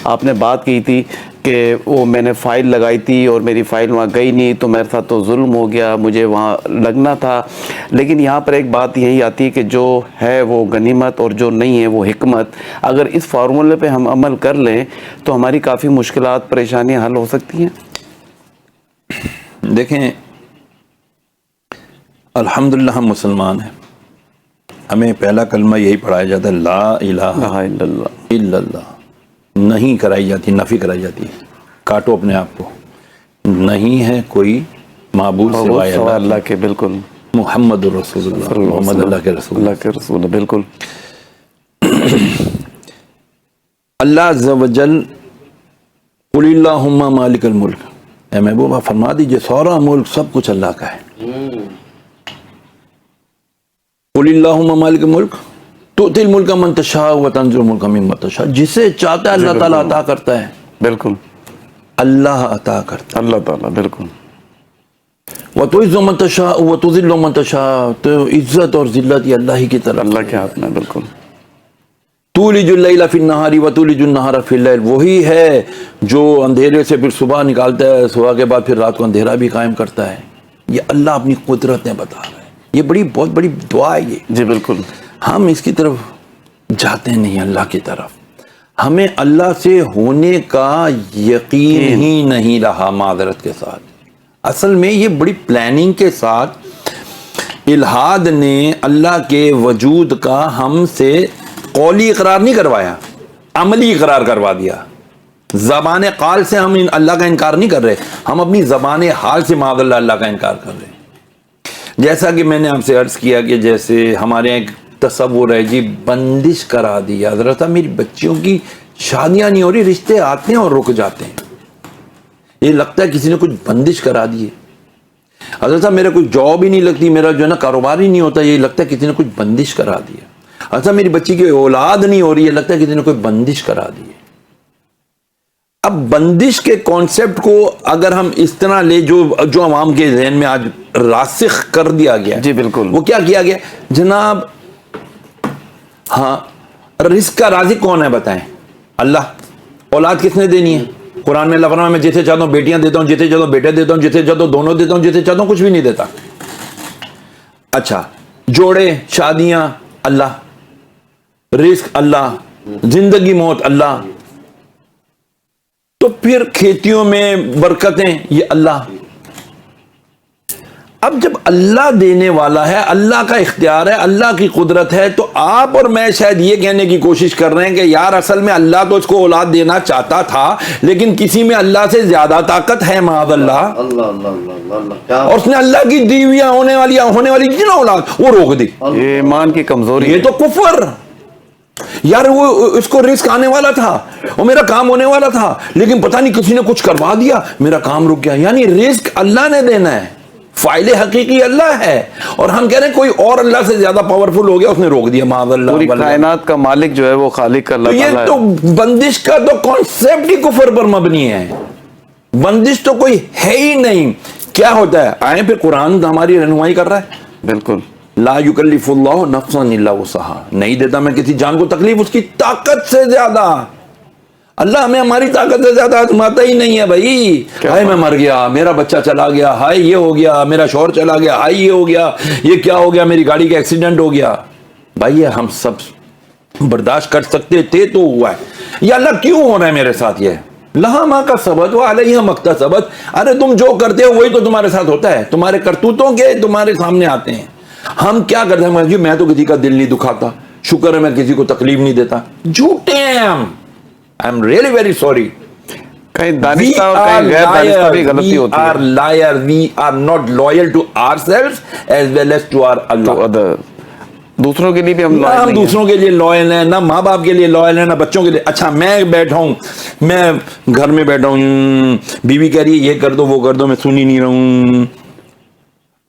آپ نے بات کی تھی کہ وہ میں نے فائل لگائی تھی اور میری فائل وہاں گئی نہیں, تو میرے ساتھ تو ظلم ہو گیا, مجھے وہاں لگنا تھا. لیکن یہاں پر ایک بات یہی آتی ہے کہ جو ہے وہ غنیمت اور جو نہیں ہے وہ حکمت. اگر اس فارمولے پہ ہم عمل کر لیں تو ہماری کافی مشکلات پریشانیاں حل ہو سکتی ہیں. دیکھیں الحمدللہ ہم مسلمان ہیں, ہمیں پہلا کلمہ یہی پڑھایا جاتا ہے لا الہ الا اللہ. نہیں کرائی جاتی, نفی کرائی جاتی ہے, کاٹو اپنے آپ کو, نہیں ہے کوئی معبود سوائے اللہ کے. بالکل, محمد رسول اللہ, محمد اللہ کے رسول, اللہ کے رسول. بالکل. اللہ عز و جل قل اللہم مالک الملک, اے محبوبہ فرما دیجئے سارا ملک سب کچھ اللہ کا ہے. قل اللہم مالک الملک تؤتی الملک من تشاء وتنزع الملک ممن تشاء, جسے چاہتا ہے اللہ تعالیٰ عطا کرتا ہے. بالکل, اللہ عطا کرتا ہے, اللہ تعالیٰ. بالکل. وتعز من تشاء وتذل من تشاء, تو عزت اور ذلت یہ اللہ ہی کی طرف, اللہ کے ہاتھ میں. بالکل. تولج اللیل فی النہار وتولج النہار فی اللیل, وہی ہے جو اندھیرے سے پھر صبح نکالتا ہے, صبح کے بعد پھر رات کو اندھیرا بھی قائم کرتا ہے. یہ اللہ اپنی قدرتیں بتا رہا ہے. یہ بہت بڑی دعا ہے یہ. جی بالکل. ہم اس کی طرف جاتے نہیں, اللہ کی طرف. ہمیں اللہ سے ہونے کا یقین ہی نہیں رہا معذرت کے ساتھ. اصل میں یہ بڑی پلاننگ کے ساتھ الہاد نے اللہ کے وجود کا ہم سے قولی اقرار نہیں کروایا, عملی اقرار کروا دیا. زبان قال سے ہم اللہ کا انکار نہیں کر رہے, ہم اپنی زبان حال سے معاذ اللہ کا انکار کر رہے ہیں. جیسا کہ میں نے آپ سے عرض کیا کہ جیسے ہمارے ایک تصور ہے جی بندش کرا دی. حضرت صاحب میری بچیوں کی شادیاں نہیں ہو رہی, رشتے آتے ہیں اور رک جاتے ہیں, یہ لگتا ہے کسی نے کچھ بندش کرا دی ہے. حضرت صاحب میرا کوئی جاب ہی نہیں لگتی, میرا جو ہے نا کاروبار ہی نہیں ہوتا, یہ لگتا ہے کسی نے کچھ بندش کرا دی ہے. حضرت صاحب میری بچی کی اولاد نہیں ہو رہی ہے, لگتا ہے کسی نے کوئی بندش کرا دی ہے. اب بندش کے کانسیپٹ کو اگر ہم اس طرح لے جو عوام کے ذہن میں آج راسخ کر دیا گیا, جی بالکل, وہ کیا کیا گیا جناب؟ ہاں, رزق کا رازق کون ہے بتائیں؟ اللہ. اولاد کس نے دینی ہے؟ قرآن میں اللہ فرماتا ہے میں جسے چاہتا ہوں بیٹیاں دیتا ہوں, جسے چاہتا ہوں بیٹے دیتا ہوں, جسے چاہتا ہوں دونوں دیتا ہوں, جسے چاہتا ہوں کچھ بھی نہیں دیتا. اچھا, جوڑے شادیاں اللہ, رزق اللہ, زندگی موت اللہ, تو پھر کھیتیوں میں برکتیں یہ اللہ. اب جب اللہ دینے والا ہے, اللہ کا اختیار ہے, اللہ کی قدرت ہے, تو آپ اور میں شاید یہ کہنے کی کوشش کر رہے ہیں کہ یار اصل میں اللہ تو اس کو اولاد دینا چاہتا تھا, لیکن کسی میں اللہ سے زیادہ طاقت ہے معاذ اللہ, اور اس نے اللہ کی دی ہوئی ہونے والی جتنا اولاد وہ روک دی. یہ ایمان کی کمزوری, یہ تو کفر. یار وہ اس کو رزق آنے والا تھا اور میرا کام ہونے والا تھا, لیکن پتہ نہیں کسی نے کچھ کروا دیا, میرا کام رک گیا. یعنی رزق اللہ نے دینا ہے, فائل حقیقی اللہ ہے, اور ہم کہہ رہے ہیں کوئی اور اللہ سے زیادہ پاورفل ہو گیا, اس نے روک دیا. معاذ اللہ. پوری کائنات کا مالک جو ہے وہ خالق اللہ تعالیٰ ہے. یہ تو بندش کا تو کانسیپٹ ہی کفر پر مبنی ہے. بندش تو کوئی ہے ہی نہیں. کیا ہوتا ہے, آئیں پھر قرآن ہماری رہنمائی کر رہا ہے. بالکل. لا یکلف اللہ نفسا الا وسعہا, نہیں دیتا میں کسی جان کو تکلیف اس کی طاقت سے زیادہ. اللہ ہمیں ہماری طاقت سے زیادہ آزماتا ہی نہیں ہے بھائی. ہائے میں مر گیا, میرا بچہ چلا گیا, ہائے یہ ہو گیا, میرا شوہر چلا گیا, ہائے یہ ہو گیا, یہ کیا ہو گیا, میری گاڑی کا ایکسیڈنٹ ہو گیا. بھائی یہ ہم سب برداشت کر سکتے تھے تو ہوا ہے. یا اللہ کیوں ہو رہا ہے میرے ساتھ یہ؟ لہا ما کا سبت و علیہ مکتسبت. ارے تم جو کرتے ہو وہی تو تمہارے ساتھ ہوتا ہے. تمہارے کرتوتوں کے تمہارے سامنے آتے ہیں. ہم کیا کرتے ہیں, میں تو کسی کا دل نہیں دکھاتا, شکر ہے میں کسی کو تکلیف نہیں دیتا. جھوٹے ہیں ہم. I'm really very sorry. کہیں دانستہ اور کہیں غیر دانستہ بھی غلطی ہوتی ہے. We are liar. We are not loyal to ourselves as well as to our Allah. دوسروں کے لیے بھی ہم لائل نہیں ہیں. دوسروں کے لیے لائل ہیں, نہ ماں باپ کے لیے لائل ہیں, نہ بچوں کے لیے. اچھا میں بیٹھا ہوں, میں گھر میں بیٹھا ہوں, بیوی کہہ رہی ہے یہ کر دو وہ کر دو, میں سن ہی نہیں رہا ہوں.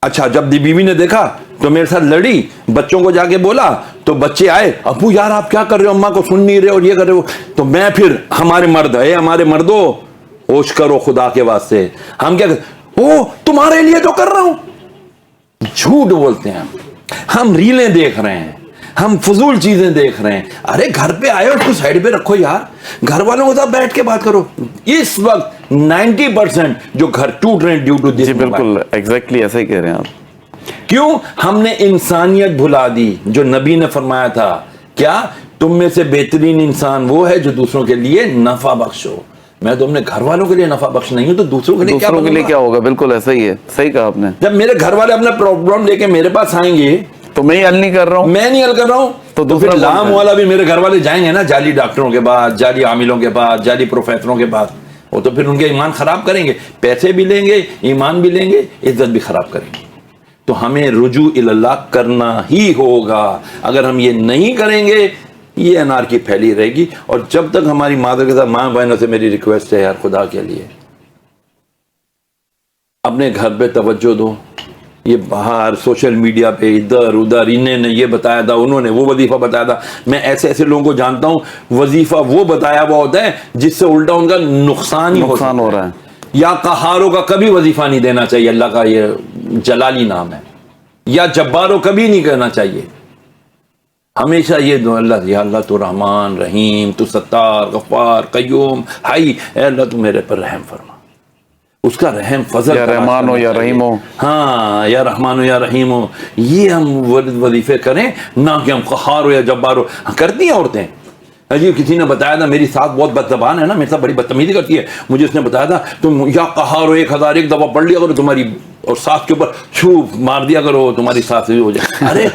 اچھا جب بیوی نے دیکھا تو میرے ساتھ لڑی, بچوں کو جا کے بولا تو بچے آئے, ابو یار آپ کیا کر رہے ہو, اماں کو سن نہیں رہے اور یہ کر رہے ہو. تو میں پھر ہمارے مرد ہے, ہمارے مردوں ہوش کرو خدا کے واسطے. ہم کیا تمہارے لیے تو کر رہا ہوں. جھوٹ بولتے ہیں ہم ریلیں دیکھ رہے ہیں, ہم فضول چیزیں دیکھ رہے ہیں. ارے گھر پہ آئے اس کو سائڈ پہ رکھو یار, گھر والوں کے ساتھ بیٹھ کے بات کرو. اس وقت 90% جو گھر ٹوٹ رہے ہیں ڈیو ٹو دس. بالکل ایگزیکٹلی ایسا ہی کہہ رہے ہیں آپ. کیوں؟ ہم نے انسانیت بھلا دی جو نبی نے فرمایا تھا, کیا تم میں سے بہترین انسان وہ ہے جو دوسروں کے لیے نفع بخش ہو. میں تو اپنے گھر والوں کے لیے نفع بخش نہیں ہوں تو دوسروں کے لیے کیا ہوگا. بالکل ایسا ہی ہے, صحیح کہا آپ نے. جب میرے گھر والے اپنا پرابلم لے کے میرے پاس آئیں گے تو میں ہی حل نہیں کر رہا ہوں, میں نہیں حل کر رہا ہوں, تو دوسرا لام والا بھی میرے گھر والے جائیں گے نا جعلی ڈاکٹروں کے پاس, جعلی عاملوں کے پاس, جعلی پروفیسروں کے پاس. وہ تو پھر ان کے ایمان خراب کریں گے, پیسے بھی لیں گے, ایمان بھی لیں گے, عزت بھی خراب کریں گے. تو ہمیں رجوع اللہ کرنا ہی ہوگا. اگر ہم یہ نہیں کریں گے یہ انارکی پھیلی رہے گی. اور جب تک ہماری مادر کے ساتھ ماں بہنوں سے میری ریکویسٹ ہے یار خدا کے لیے اپنے گھر پہ توجہ دو. یہ باہر سوشل میڈیا پہ ادھر ادھر انہیں نے یہ بتایا تھا, انہوں نے وہ وظیفہ بتایا تھا. میں ایسے ایسے لوگوں کو جانتا ہوں وظیفہ وہ بتایا ہوا ہوتا ہے جس سے الٹا ان کا نقصان ہو رہا ہے. یا قہاروں کا کبھی وظیفہ نہیں دینا چاہیے, اللہ کا یہ جلالی نام ہے. یا جباروں کبھی نہیں کہنا چاہیے. ہمیشہ یہ دو اللہ, یا اللہ تو رحمان رحیم, تو ستار غفار قیوم حی, اے اللہ تو میرے پر رحم فرما. اس کا رحم فضل, یا رحمان ہو یا رحیم ہو. ہاں یا رحمان ہو یا رحیم ہو. یہ ہم وظیفے کریں, نہ کہ ہم قہار ہو یا جبار ہو. کرتی ہیں عورتیں. جی کسی نے بتایا تھا میری ساتھ بہت بد زبان ہے نا, میرے ساتھ بڑی بدتمیزی کرتی ہے. مجھے اس نے بتایا تھا تم یا قہار ہو 1001 دفعہ پڑھ لیا کرو تمہاری, اور ساتھ کے اوپر چھو مار دیا کرو تمہاری ساتھ ہو جائے. ارے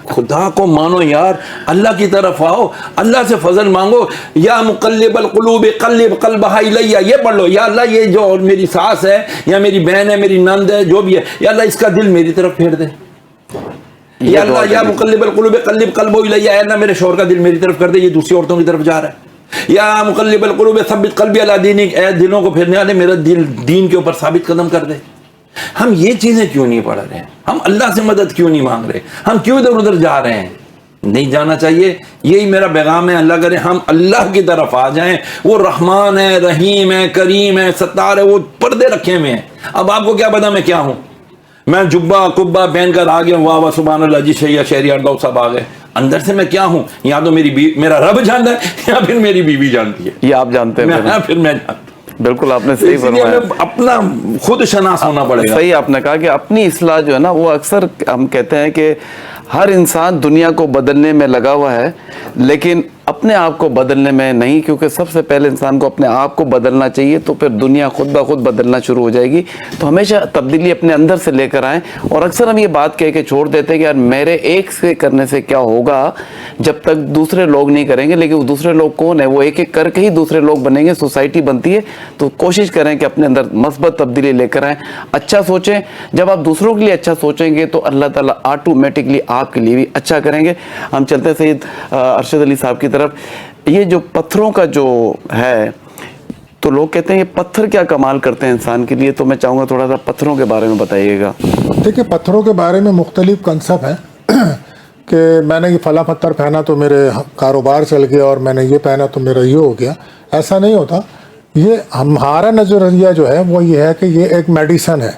خدا کو مانو یار, اللہ کی طرف آؤ, اللہ سے فضل مانگو. یا مقلب القلوب قلب قلبها الیہ, یہ پڑھ لو. یا اللہ یہ جو میری ساس ہے یا میری بہن ہے, میری نند ہے, جو بھی ہے, یا اللہ اس کا دل میری طرف پھیر دے. یا اللہ یا مقلب القلوب قلب قلبه الیہ, اے اللہ میرے شوہر کا دل میری طرف کر دے, یہ دوسری عورتوں کی طرف جا رہا ہے. یا مقلب القلوب ثبت قلبی علی دینک, اے دلوں کو پھیرنے والے میرا دل دین کے اوپر ثابت قدم کر دے. ہم یہ چیزیں کیوں نہیں پڑھ رہے ہیں؟ ہم اللہ سے مدد کیوں نہیں مانگ رہے؟ ہم کیوں ادھر ادھر جا رہے ہیں؟ نہیں جانا چاہیے. یہی میرا پیغام ہے, اللہ کرے ہم اللہ کی طرف آ جائیں. وہ رحمان ہے, رحیم ہے, کریم ہے, ستار ہے, وہ پردے رکھے ہوئے ہیں. اب آپ کو کیا پتا میں کیا ہوں؟ میں جبہ کبہ پہن کر آ گیا, واہ واہ سبحان اللہ جی, شہریار داؤ صاحب آ گئے. اندر سے میں کیا ہوں یا تو میرا رب جانتا ہے یا پھر میری بیوی جانتی ہے. یہ آپ جانتے ہیں, پھر میں جانتا ہوں. بالکل آپ نے صحیح فرمایا. اپنا خود شناس ہونا پڑے گا. صحیح آپ نے کہا کہ اپنی اصلاح جو ہے نا, وہ اکثر ہم کہتے ہیں کہ ہر انسان دنیا کو بدلنے میں لگا ہوا ہے لیکن اپنے آپ کو بدلنے میں نہیں, کیونکہ سب سے پہلے انسان کو اپنے آپ کو بدلنا چاہیے, تو پھر دنیا خود بخود بدلنا شروع ہو جائے گی. تو ہمیشہ تبدیلی اپنے اندر سے لے کر آئیں. اور اکثر ہم یہ بات کہہ کے چھوڑ دیتے ہیں کہ یار میرے ایک سے کرنے سے کیا ہوگا جب تک دوسرے لوگ نہیں کریں گے. لیکن وہ دوسرے لوگ کون ہے؟ وہ ایک ایک کر کے ہی دوسرے لوگ بنیں گے, سوسائٹی بنتی ہے. تو کوشش کریں کہ اپنے اندر مثبت تبدیلی لے کر آئیں, اچھا سوچیں. جب آپ دوسروں کے لیے اچھا سوچیں گے تو اللہ تعالیٰ آٹومیٹکلی آپ کے لیے بھی اچھا کریں گے. ہم چلتے سید ارشد علی صاحب کی طرف. یہ جو پتھروں کا جو ہے تو لوگ کہتے ہیں یہ پتھر کیا کمال کرتے ہیں انسان کے لیے. تو میں چاہوں گا تھوڑا سا پتھروں کے بارے میں بتائیے گا. دیکھیے پتھروں کے بارے میں مختلف کنسپٹ ہیں کہ میں نے یہ فلاں پتھر پہنا تو میرے کاروبار چل گیا اور میں نے یہ پہنا تو میرا یہ ہو گیا. ایسا نہیں ہوتا. یہ ہمارا نظریہ جو ہے وہ یہ ہے کہ یہ ایک میڈیسن ہے.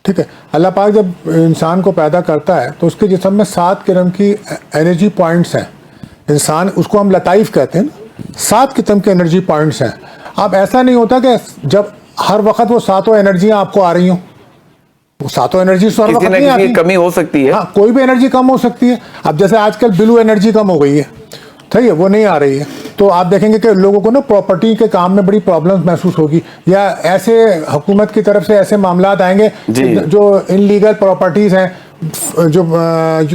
ٹھیک ہے. اللہ پاک جب انسان کو پیدا کرتا ہے تو اس کے جسم میں 7 قسم کی انرجی پوائنٹس ہیں. انسان اس کو ہم لطائف کہتے ہیں نا. 7 قسم کے انرجی پوائنٹس ہیں. اب ایسا نہیں ہوتا کہ جب ہر وقت وہ 7 انرجیاں آپ کو آ رہی ہوں. وہ 7 انرجی ہر وقت نہیں آتی. کمی ہو سکتی ہے. ہاں کوئی بھی انرجی کم ہو سکتی ہے. اب جیسے آج کل بلو انرجی کم ہو گئی ہے. صحیح ہے. وہ نہیں آ رہی ہے. تو آپ دیکھیں گے کہ لوگوں کو نا پراپرٹی کے کام میں بڑی پرابلمس محسوس ہوگی, یا ایسے حکومت کی طرف سے ایسے معاملات آئیں گے جو انلیگل پراپرٹیز ہیں, جو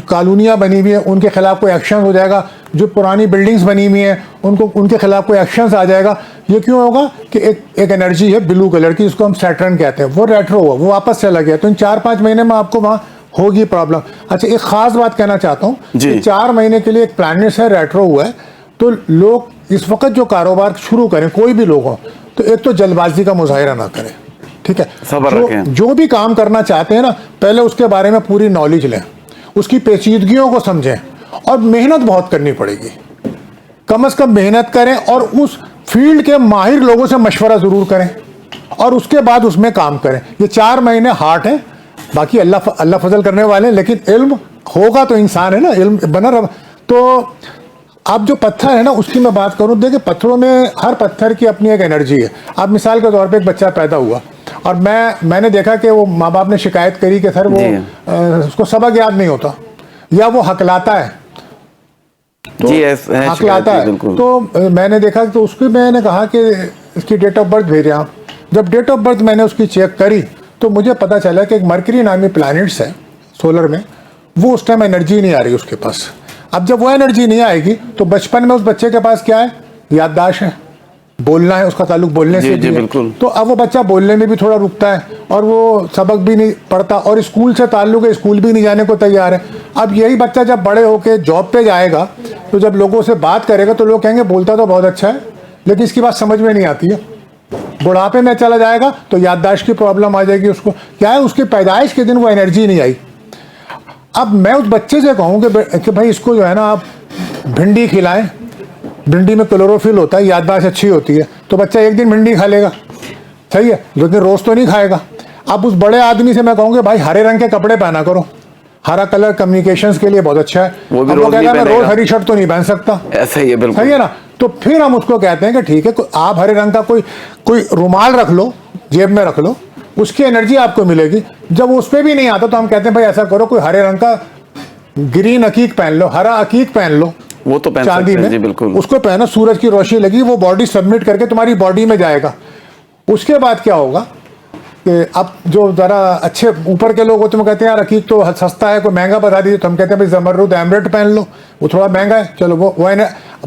کالونیاں بنی ہوئی ہیں ان کے خلاف کوئی ایکشن ہو جائے گا. جو پرانی بلڈنگز بنی ہوئی ہیں ان کے خلاف کوئی ایکشنز آ جائے گا. یہ کیوں ہوگا کہ ایک انرجی ہے بلو کلر کی, جس کو ہم سیٹرن کہتے ہیں, وہ ریٹرو ہوا, وہ واپس چلا گیا. تو ان 4-5 مہینے میں آپ کو وہاں ہوگی پرابلم. اچھا ایک خاص بات کہنا چاہتا ہوں کہ 4 مہینے کے لیے ایک پلانٹ ہے ریٹرو ہوا ہے. تو لوگ اس وقت جو کاروبار شروع کریں, کوئی بھی لوگ ہوں, تو ایک تو جلد بازی کا مظاہرہ نہ کریں. ٹھیک ہے. جو بھی کام کرنا چاہتے ہیں نا, پہلے اس کے بارے میں پوری نالج لیں, اس کی پیچیدگیوں کو سمجھیں, اور محنت بہت کرنی پڑے گی. کم از کم محنت کریں اور اس فیلڈ کے ماہر لوگوں سے مشورہ ضرور کریں, اور اس کے بعد اس میں کام کریں. یہ 4 مہینے ہارڈ ہیں, باقی اللہ فضل کرنے والے ہیں, لیکن علم ہوگا تو انسان ہے نا, علم بنا رہا. تو اب جو پتھر ہے نا اس کی میں بات کروں, دیکھیں پتھروں میں ہر پتھر کی اپنی ایک انرجی ہے. اب مثال کے طور پہ ایک بچہ پیدا ہوا اور میں نے دیکھا کہ وہ ماں باپ نے شکایت کری کہ سر وہ اس کو سبق یاد نہیں ہوتا, یا وہ ہکلاتا ہے. ہکلاتا ہے. تو میں نے دیکھا تو اس کی میں نے کہا کہ اس کی ڈیٹ آف برتھ بھیجیں آپ. جب ڈیٹ آف برتھ میں نے اس کی چیک کری تو مجھے پتا چلا کہ ایک مرکری نامی پلانٹس ہے سولر میں, وہ اس ٹائم انرجی نہیں آ رہی اس کے پاس. اب جب وہ انرجی نہیں آئے گی تو بچپن میں اس بچے کے پاس کیا ہے, یادداشت ہے, بولنا ہے, اس کا تعلق بولنے سے بھی ہے. تو اب وہ بچہ بولنے میں بھی تھوڑا رکتا ہے, اور وہ سبق بھی نہیں پڑھتا, اور اسکول سے تعلق ہے, اسکول بھی نہیں جانے کو تیار ہے. اب یہی بچہ جب بڑے ہو کے جاب پہ جائے گا تو جب لوگوں سے بات کرے گا تو لوگ کہیں گے بولتا تو بہت اچھا ہے, لیکن اس کی بات سمجھ میں نہیں آتی ہے. بڑھاپے میں چلا جائے گا تو یادداشت کی پرابلم آ جائے گی. اس کو کیا ہے, اس کی پیدائش کے دن وہ انرجی نہیں آئی. اب میں اس بچے سے کہوں کہ بھائی اس کو جو ہے نا آپ بھنڈی کھلائیں, بھنڈی میں کلوروفل ہوتا ہے, یادداشت اچھی ہوتی ہے, تو بچہ ایک دن بھنڈی کھا لے گا, صحیح ہے, لیکن روز تو نہیں کھائے گا. اب اس بڑے آدمی سے میں کہوں کہ بھائی ہرے رنگ کے کپڑے پہنا کرو, ہرا کلر کمیونیکیشنز کے لیے بہت اچھا ہے. وہ کہتا ہے میں روز ہری شرٹ تو نہیں پہن سکتا, ایسا ہی ہے, بالکل صحیح ہے نا. تو پھر ہم اس کو کہتے ہیں کہ ٹھیک ہے آپ ہرے رنگ کا کوئی رومال رکھ لو, جیب میں رکھ لو, اس کی انرجی آپ کو ملے گی. جب اس پہ بھی نہیں آتا تو ہم کہتے ہیں بھائی ایسا کرو کوئی ہرے رنگ کا گرین عقیق پہن لو, ہرا عقیق پہن لو, وہ تو چاندی میں اس کو پہنا, سورج کی روشنی لگی, وہ باڈی سبمٹ کر کے تمہاری باڈی میں جائے گا. اس کے بعد کیا ہوگا کہ اب جو ذرا اچھے اوپر کے لوگ ہوتے ہیں وہ کہتے ہیں یار عقیق تو سستا ہے, کوئی مہنگا بتا دیجیے, تو ہم کہتے ہیں بھائی زمرد ایمریٹ پہن لو, وہ تھوڑا مہنگا ہے, چلو وہ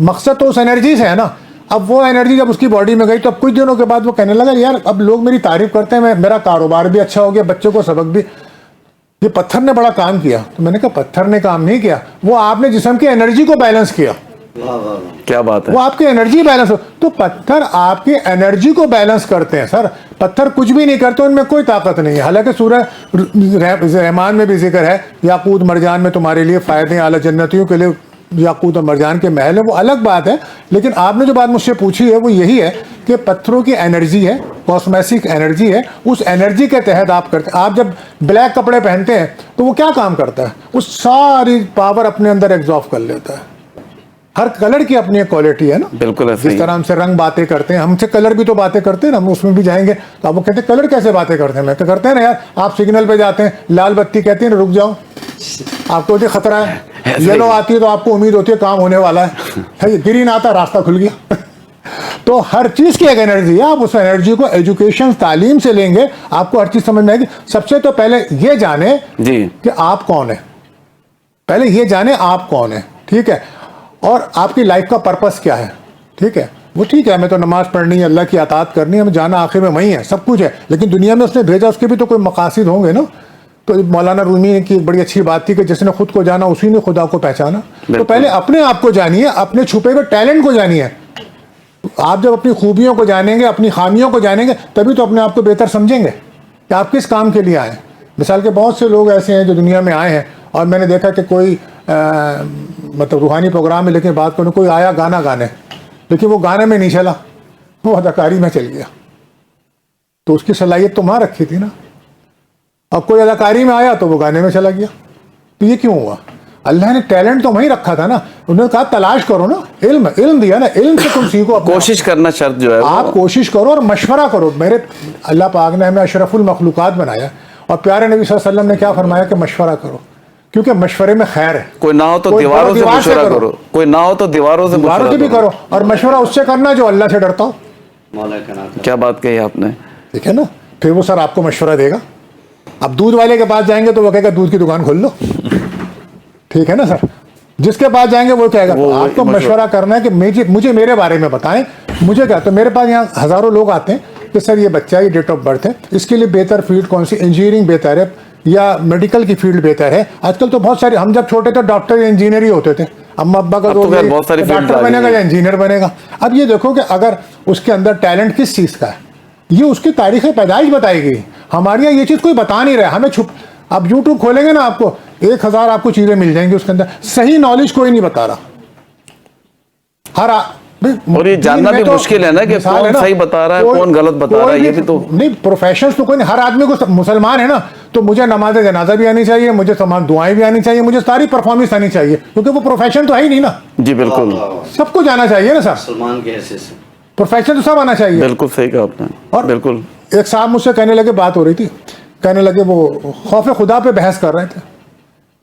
مقصد تو اس انرجی سے ہے نا. اب وہ انرجی جب اس کی باڈی میں گئی تو اب کچھ دنوں کے بعد وہ کہنے لگا یار اب لوگ میری تعریف کرتے ہیں, میرا کاروبار بھی اچھا ہو گیا, بچوں کو سبق بھی, یہ پتھر نے بڑا کام کیا. تو میں نے کہا پتھر نے کام نہیں کیا, وہ آپ نے جسم کی انرجی کو بیلنس کیا. کیا بات ہے, وہ آپ کی انرجی بیلنس ہو. تو پتھر آپ کی انرجی کو بیلنس کرتے ہیں سر. پتھر کچھ بھی نہیں کرتے, ان میں کوئی طاقت نہیں ہے. حالانکہ سورہ رحمان میں بھی ذکر ہے یاقوت مرجان میں تمہارے لیے فائدے, اعلیٰ جنتیوں کے لیے یاقوت اور مرجان کے محل ہے, وہ الگ بات ہے. لیکن آپ نے جو بات مجھ سے پوچھی ہے وہ یہی ہے کہ پتھروں کی انرجی ہے, کاسمیٹک انرجی ہے, اس انرجی کے تحت آپ کرتے ہیں. آپ جب بلیک کپڑے پہنتے ہیں تو وہ کیا کام کرتا ہے, وہ ساری پاور اپنے اندر ایگزارب کر لیتا ہے. ہر کلر کی اپنی ایک کوالٹی ہے نا, بالکل. جس طرح ہم سے رنگ باتیں کرتے ہیں, ہم سے کلر بھی تو باتیں کرتے ہیں نا, ہم اس میں بھی جائیں گے تو آپ وہ کہتے ہیں کلر کیسے باتیں کرتے ہیں. میں تو کرتے ہیں نا یار, آپ سگنل پہ جاتے ہیں, لال بتی کہتی ہیں رک جاؤ, آپ کو ہوتی خطرہ ہے, یلو آتی ہے تو آپ کو امید ہوتی ہے کام ہونے والا ہے, گرین آتا راستہ کھل گیا. تو ہر چیز کی ایک انرجی ہے, آپ اس انرجی کو ایجوکیشن تعلیم سے لیں گے, آپ کو ہر چیز سمجھ میں آئے گی. سب سے تو پہلے یہ جانیں کہ آپ کون ہیں, پہلے یہ جانیں آپ کون ہیں, ٹھیک ہے, اور آپ کی لائف کا پرپس کیا ہے, ٹھیک ہے. وہ ٹھیک ہے ہمیں تو نماز پڑھنی ہے, اللہ کی اطاعت کرنی ہے, ہمیں جانا آخر میں وہیں ہے, سب کچھ ہے, لیکن دنیا میں اس نے بھیجا اس کے بھی تو کوئی مقاصد ہوں گے نا. تو مولانا رومی کی بڑی اچھی بات تھی کہ جس نے خود کو جانا اسی نے خدا کو پہچانا. تو پہلے اپنے آپ کو جانیے, اپنے چھپے ہوئے ٹیلنٹ کو جانیے. آپ جب اپنی خوبیوں کو جانیں گے, اپنی خامیوں کو جانیں گے, تبھی تو اپنے آپ کو بہتر سمجھیں گے کہ آپ کس کام کے لیے آئے ہیں. مثال کے بہت سے لوگ ایسے ہیں جو دنیا میں آئے ہیں, اور میں نے دیکھا کہ کوئی مطلب روحانی پروگرام میں لیکن بات کروں, کوئی آیا گانا گانے, لیکن وہ گانے میں نہیں چلا, وہ اداکاری میں چل گیا. تو اس کی صلاحیت تو وہاں رکھی تھی نا. اب کوئی اداکاری میں آیا تو وہ گانے میں چلا گیا. تو یہ کیوں ہوا؟ اللہ نے ٹیلنٹ تو وہیں رکھا تھا نا. انہوں نے کہا تلاش کرو نا, علم دیا نا, علم سے تم سیکھو. کوشش کرنا شرط جو ہے, آپ کوشش کرو اور مشورہ کرو. میرے اللہ پاک نے ہمیں اشرف المخلوقات بنایا, اور پیارے نبی صلی اللہ علیہ وسلم نے کیا فرمایا کہ مشورہ کرو, کیونکہ مشورے میں خیر ہے. کوئی نہ ہو تو دیواروں سے مشورہ کرو, کوئی نہ ہو تو دیواروں سے بھی کرو, اور مشورہ اس سے کرنا جو اللہ سے ڈرتا ہو. کیا بات کہی آپ نے, ٹھیک ہے نا. پھر وہ سر آپ کو مشورہ دے گا. اب دودھ والے کے پاس جائیں گے تو وہ کہے گا دودھ کی دکان کھول لو, ٹھیک ہے نا سر. جس کے پاس جائیں گے وہ کہے گا. آپ کو مشورہ کرنا ہے کہ مجھے میرے بارے میں بتائیں, مجھے کیا. تو میرے پاس یہاں ہزاروں لوگ آتے ہیں کہ سر یہ بچہ, یہ ڈیٹ آف برتھ ہے, اس کے لیے بہتر فیلڈ کون سی, انجینئرنگ بہتر ہے یا میڈیکل کی فیلڈ بہتر ہے. آج کل تو بہت ساری, ہم جب چھوٹے تھے ڈاکٹر یا انجینئر ہی ہوتے تھے. اما ابا کا ڈاکٹر بنے گا یا انجینئر بنے گا. اب یہ دیکھو کہ اگر اس کے اندر ٹیلنٹ کس چیز کا ہے, یہ اس کی تاریخ پیدائش بتائے گی. ہمارے یہاں یہ چیز کوئی بتا نہیں رہا, ہمیں چھپ. اب یوٹیوب کھولیں گے نا, آپ کو 1000 آپ کو چیزیں مل جائیں گی اس کے اندر. صحیح نالج کوئی نہیں بتا رہا. اور یہ جاننا بھی مشکل ہے نا کہ کون صحیح بتا رہا ہے, کون غلط بتا رہا ہے. یہ بھی تو نہیں, پروفیشنز تو کوئی نہیں. ہر آدمی کو, مسلمان ہے نا, تو مجھے نماز جنازہ بھی آنی چاہیے, مجھے تمام دعائیں بھی آنی چاہیے, مجھے ساری پرفارمنس آنی چاہیے, کیونکہ وہ پروفیشن تو ہے ہی نہیں نا. جی بالکل, سب کو جانا چاہیے نا سر. مسلمان کے حیثیت سے پروفیشن تو سب آنا چاہیے. بالکل صحیح کہا آپ نے. اور بالکل ایک صاحب مجھ سے کہنے لگے, بات ہو رہی تھی, کہنے لگے وہ خوف خدا پہ بحث کر رہے تھے,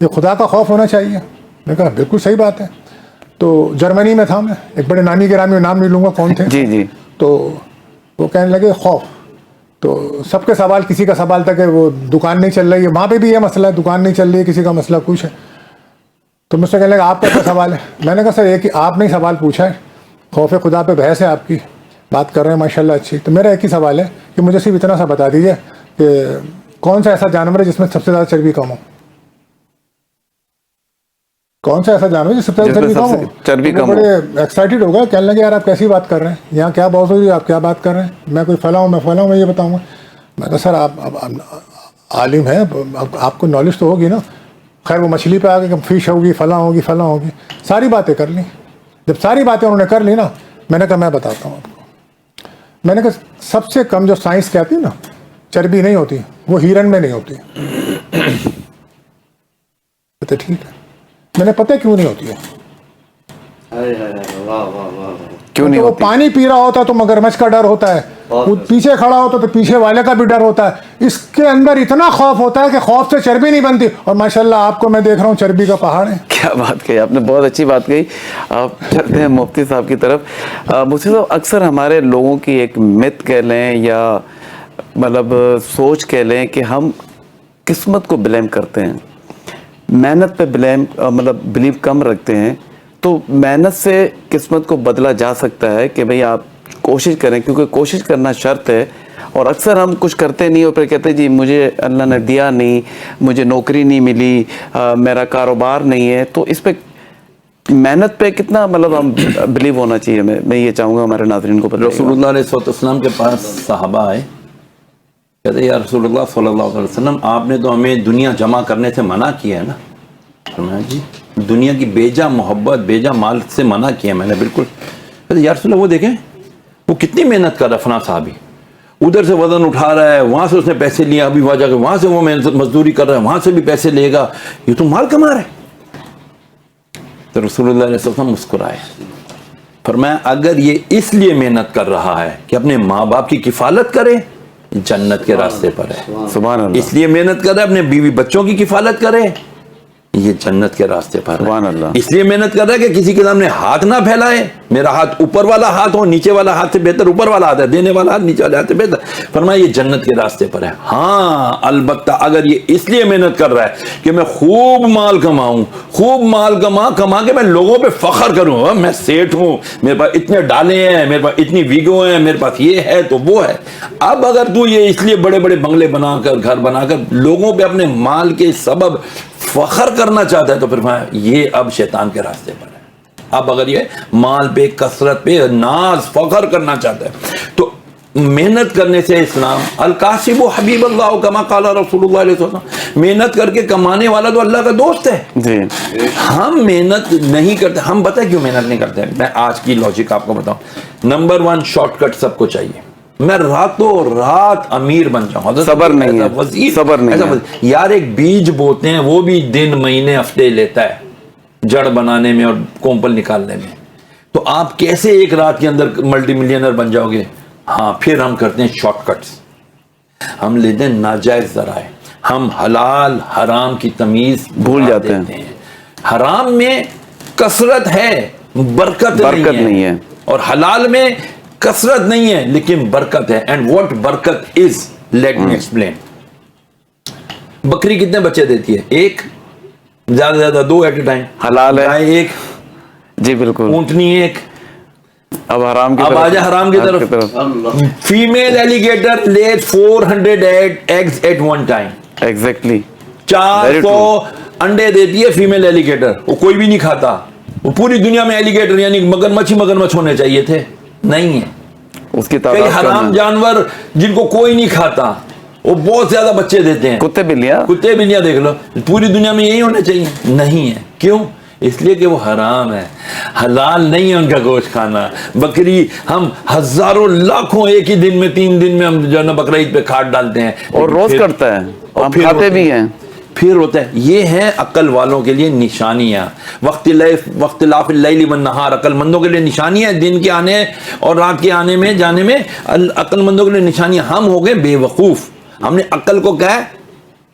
یہ خدا کا خوف ہونا چاہیے. میں کہا بالکل صحیح بات ہے. تو جرمنی میں تھا میں, ایک بڑے نامی گرامی, نام نہیں لوں گا کون تھے. جی جی. تو وہ کہنے لگے خوف. تو سب کے سوال, کسی کا سوال تھا کہ وہ دکان نہیں چل رہی ہے, وہاں پہ بھی یہ مسئلہ ہے, دکان نہیں چل رہی ہے, کسی کا مسئلہ کچھ ہے. تو مجھ سے کہنے لگا آپ کا کیا سوال ہے. میں نے کہا سر ایک ہی, آپ نے سوال پوچھا ہے, خوف خدا پہ بحث ہے آپ کی, بات کر رہے ہیں ماشاء اللہ اچھی. تو میرا ایک ہی سوال ہے کہ مجھے صرف اتنا سا بتا دیجیے کہ کون سا ایسا جانور ہے جس میں سب سے زیادہ چربی کم ہو. کون سا ایسا جانور ہے جس سے سب سے چربی کم ہو. بڑے ایکسائٹیڈ ہو گئے, کہنے لگے یار آپ کیسی بات کر رہے ہیں, یہاں کیا بات ہو رہی ہے, آپ کیا بات کر رہے ہیں, میں کوئی فلاں ہوں, میں فلاں ہوں, میں یہ بتاؤں گا. میں کہا سر آپ عالم ہیں, آپ کو نالج تو ہوگی نا. خیر وہ مچھلی پہ آ گئے کہ فش ہوگی, فلاں ہوگی, فلاں ہوگی, ساری باتیں کر لیں. جب ساری باتیں انہوں نے کر لی نا, میں نے کہا میں بتاتا ہوں آپ کو. میں نے کہا سب سے کم جو سائنس کہتی ہے نا چربی نہیں ہوتی, وہ ہیرن میں نہیں ہوتی. تو ٹھیک ہے, میں نے پتہ کیوں نہیں ہوتی ہے. کیوں نہیں وہ ہوتی؟ پانی پی رہا ہوتا تو مگرمچھ کا ڈر ہوتا ہے, وہ پیچھے کھڑا ہوتا تو پیچھے والے کا بھی ڈر ہوتا ہے. اس کے اندر اتنا خوف ہوتا ہے کہ خوف سے چربی نہیں بنتی. اور ماشاءاللہ آپ کو میں دیکھ رہا ہوں چربی کا پہاڑ ہے. کیا بات کہی آپ نے, بہت اچھی بات کہی. آپ چلتے ہیں مفتی صاحب کی طرف. مفتی صاحب, اکثر ہمارے لوگوں کی ایک مت کہہ لیں یا مطلب سوچ کہہ لیں کہ ہم قسمت کو بلیم کرتے ہیں, محنت پہ بلیم مطلب بلیو کم رکھتے ہیں. تو محنت سے قسمت کو بدلا جا سکتا ہے کہ بھئی آپ کوشش کریں, کیونکہ کوشش کرنا شرط ہے. اور اکثر ہم کچھ کرتے نہیں اور پھر کہتے ہیں جی مجھے اللہ نے دیا نہیں, مجھے نوکری نہیں ملی, میرا کاروبار نہیں ہے. تو اس پہ محنت پہ کتنا مطلب ہم بلیو ہونا چاہیے. میں یہ چاہوں گا ہمارے ناظرین کو بتائیے. رسول اللہ علیہ السلام کے پاس صحابہ آئے, کہتے یا رسول اللہ صلی اللہ علیہ وسلم, آپ نے تو ہمیں دنیا جمع کرنے سے منع کیا ہے نا. فرمایا جی دنیا کی بیجا محبت, بیجا مال سے منع کیا میں نے. بالکل. کہتے یا رسول اللہ وہ دیکھیں وہ کتنی محنت کر رہا ہے فلاں صحابی, ادھر سے وزن اٹھا رہا ہے, وہاں سے اس نے پیسے لیا, ابھی وہاں جا کے وہاں سے وہ مزدوری کر رہا ہے, وہاں سے بھی پیسے لے گا, یہ تو مال کما رہا ہے. تو رسول اللہ علیہ وسلم مسکرائے, فرمایا اگر یہ اس لیے محنت کر رہا ہے کہ اپنے ماں باپ کی کفالت کرے, جنت کے راستے پر ہے. سبحان اللہ. اس لیے محنت کر رہا ہے اپنے بیوی بچوں کی کفالت کرے, یہ جنت کے راستے پر ہے. سبحان اللہ. اس لیے محنت کر رہا ہے کہ کسی کے سامنے ہاتھ نہ پھیلائے, میرا ہاتھ اوپر والا ہاتھ ہو, نیچے والا ہاتھ سے بہتر اوپر والا ہاتھ ہے, دینے والا ہاتھ نیچے والے ہاتھ سے بہتر. فرمایا یہ جنت کے راستے پر ہے. ہاں البتہ اگر یہ اس لیے محنت کر رہا ہے کہ میں خوب مال کماؤں, خوب مال کما کے میں لوگوں پہ فخر کروں, میں سیٹھ ہوں, میرے پاس اتنے ڈالے ہیں, میرے پاس اتنی ویگو ہیں, میرے پاس یہ ہے تو وہ ہے. اب اگر تو یہ اس لیے بڑے بڑے بنگلے بنا کر, گھر بنا کر لوگوں پہ اپنے مال کے سبب فخر کرنا چاہتا ہے, تو پھر یہ اب شیطان کے راستے پر ہے. اب اگر یہ مال پہ کثرت پہ ناز فخر کرنا چاہتا ہے تو محنت کرنے سے اسلام الکاسب و حبیب اللہ کما قال رسول اللہ علیہ وسلم، محنت کر کے کمانے والا تو اللہ کا دوست ہے جی. ہم محنت نہیں کرتے. ہم بتائیں کیوں محنت نہیں کرتے؟ میں آج کی لاجک آپ کو بتاؤں. نمبر 1 شارٹ کٹ سب کو چاہیے. میں راتوں رات امیر بن جاؤں، صبر نہیں ہے، صبر نہیں ہے. یار ایک بیج بوتے ہیں وہ بھی دن مہینے ہفتے لیتا ہے جڑ بنانے میں اور کومپل نکالنے میں. تو آپ کیسے ایک رات کے اندر ملٹی ملینر بن جاؤ گے؟ ہاں پھر ہم کرتے ہیں شارٹ کٹس، ہم لیتے ہیں ناجائز ذرائع، ہم حلال حرام کی تمیز بھول جاتے ہیں. حرام میں کثرت ہے، برکت نہیں ہے، اور حلال میں کثرت نہیں ہے لیکن برکت ہے. اینڈ واٹ برکت از، لیٹ می ایکسپلین. بکری کتنے بچے دیتی ہے؟ ایک، زیادہ سے زیادہ 2 ایٹ اے ٹائم. حلال ہے گائے ایک، جی بالکل. اونٹنی ایک. اب حرام کی اب آجا حرام کی طرف. Female alligator laid 400 eggs at one time. Exactly 400 انڈے دیتی ہے فیمیل ایلیگیٹر. وہ کوئی بھی نہیں کھاتا. وہ پوری دنیا میں ایلیگیٹر یعنی مگرمچھ ہونے چاہیے تھے، نہیں ہے. اس کی کئی حرام جانور جن کو کوئی نہیں کھاتا وہ بہت زیادہ بچے دیتے ہیں. کتے بلیاں دیکھ لو، پوری دنیا میں یہی ہونے چاہیے، نہیں ہے. کیوں؟ اس لیے کہ وہ حرام ہے، حلال نہیں ہے ان کا گوشت کھانا. بکری ہم ہزاروں لاکھوں ایک ہی دن میں 3 دن میں ہم جو ہے نا بقرعید پہ کھاد ڈالتے ہیں اور روز کرتا ہے، ہم کھاتے بھی ہیں. پھر ہوتا ہے. یہ ہے عقل والوں کے لیے نشانیاں. واختلاف اللیل والنہار، عقل مندوں کے لیے نشانیاں، دن کے آنے اور رات کے آنے میں جانے میں عقل مندوں کے لیے نشانیاں. ہم ہو گئے بے وقوف. ہم نے عقل کو کہا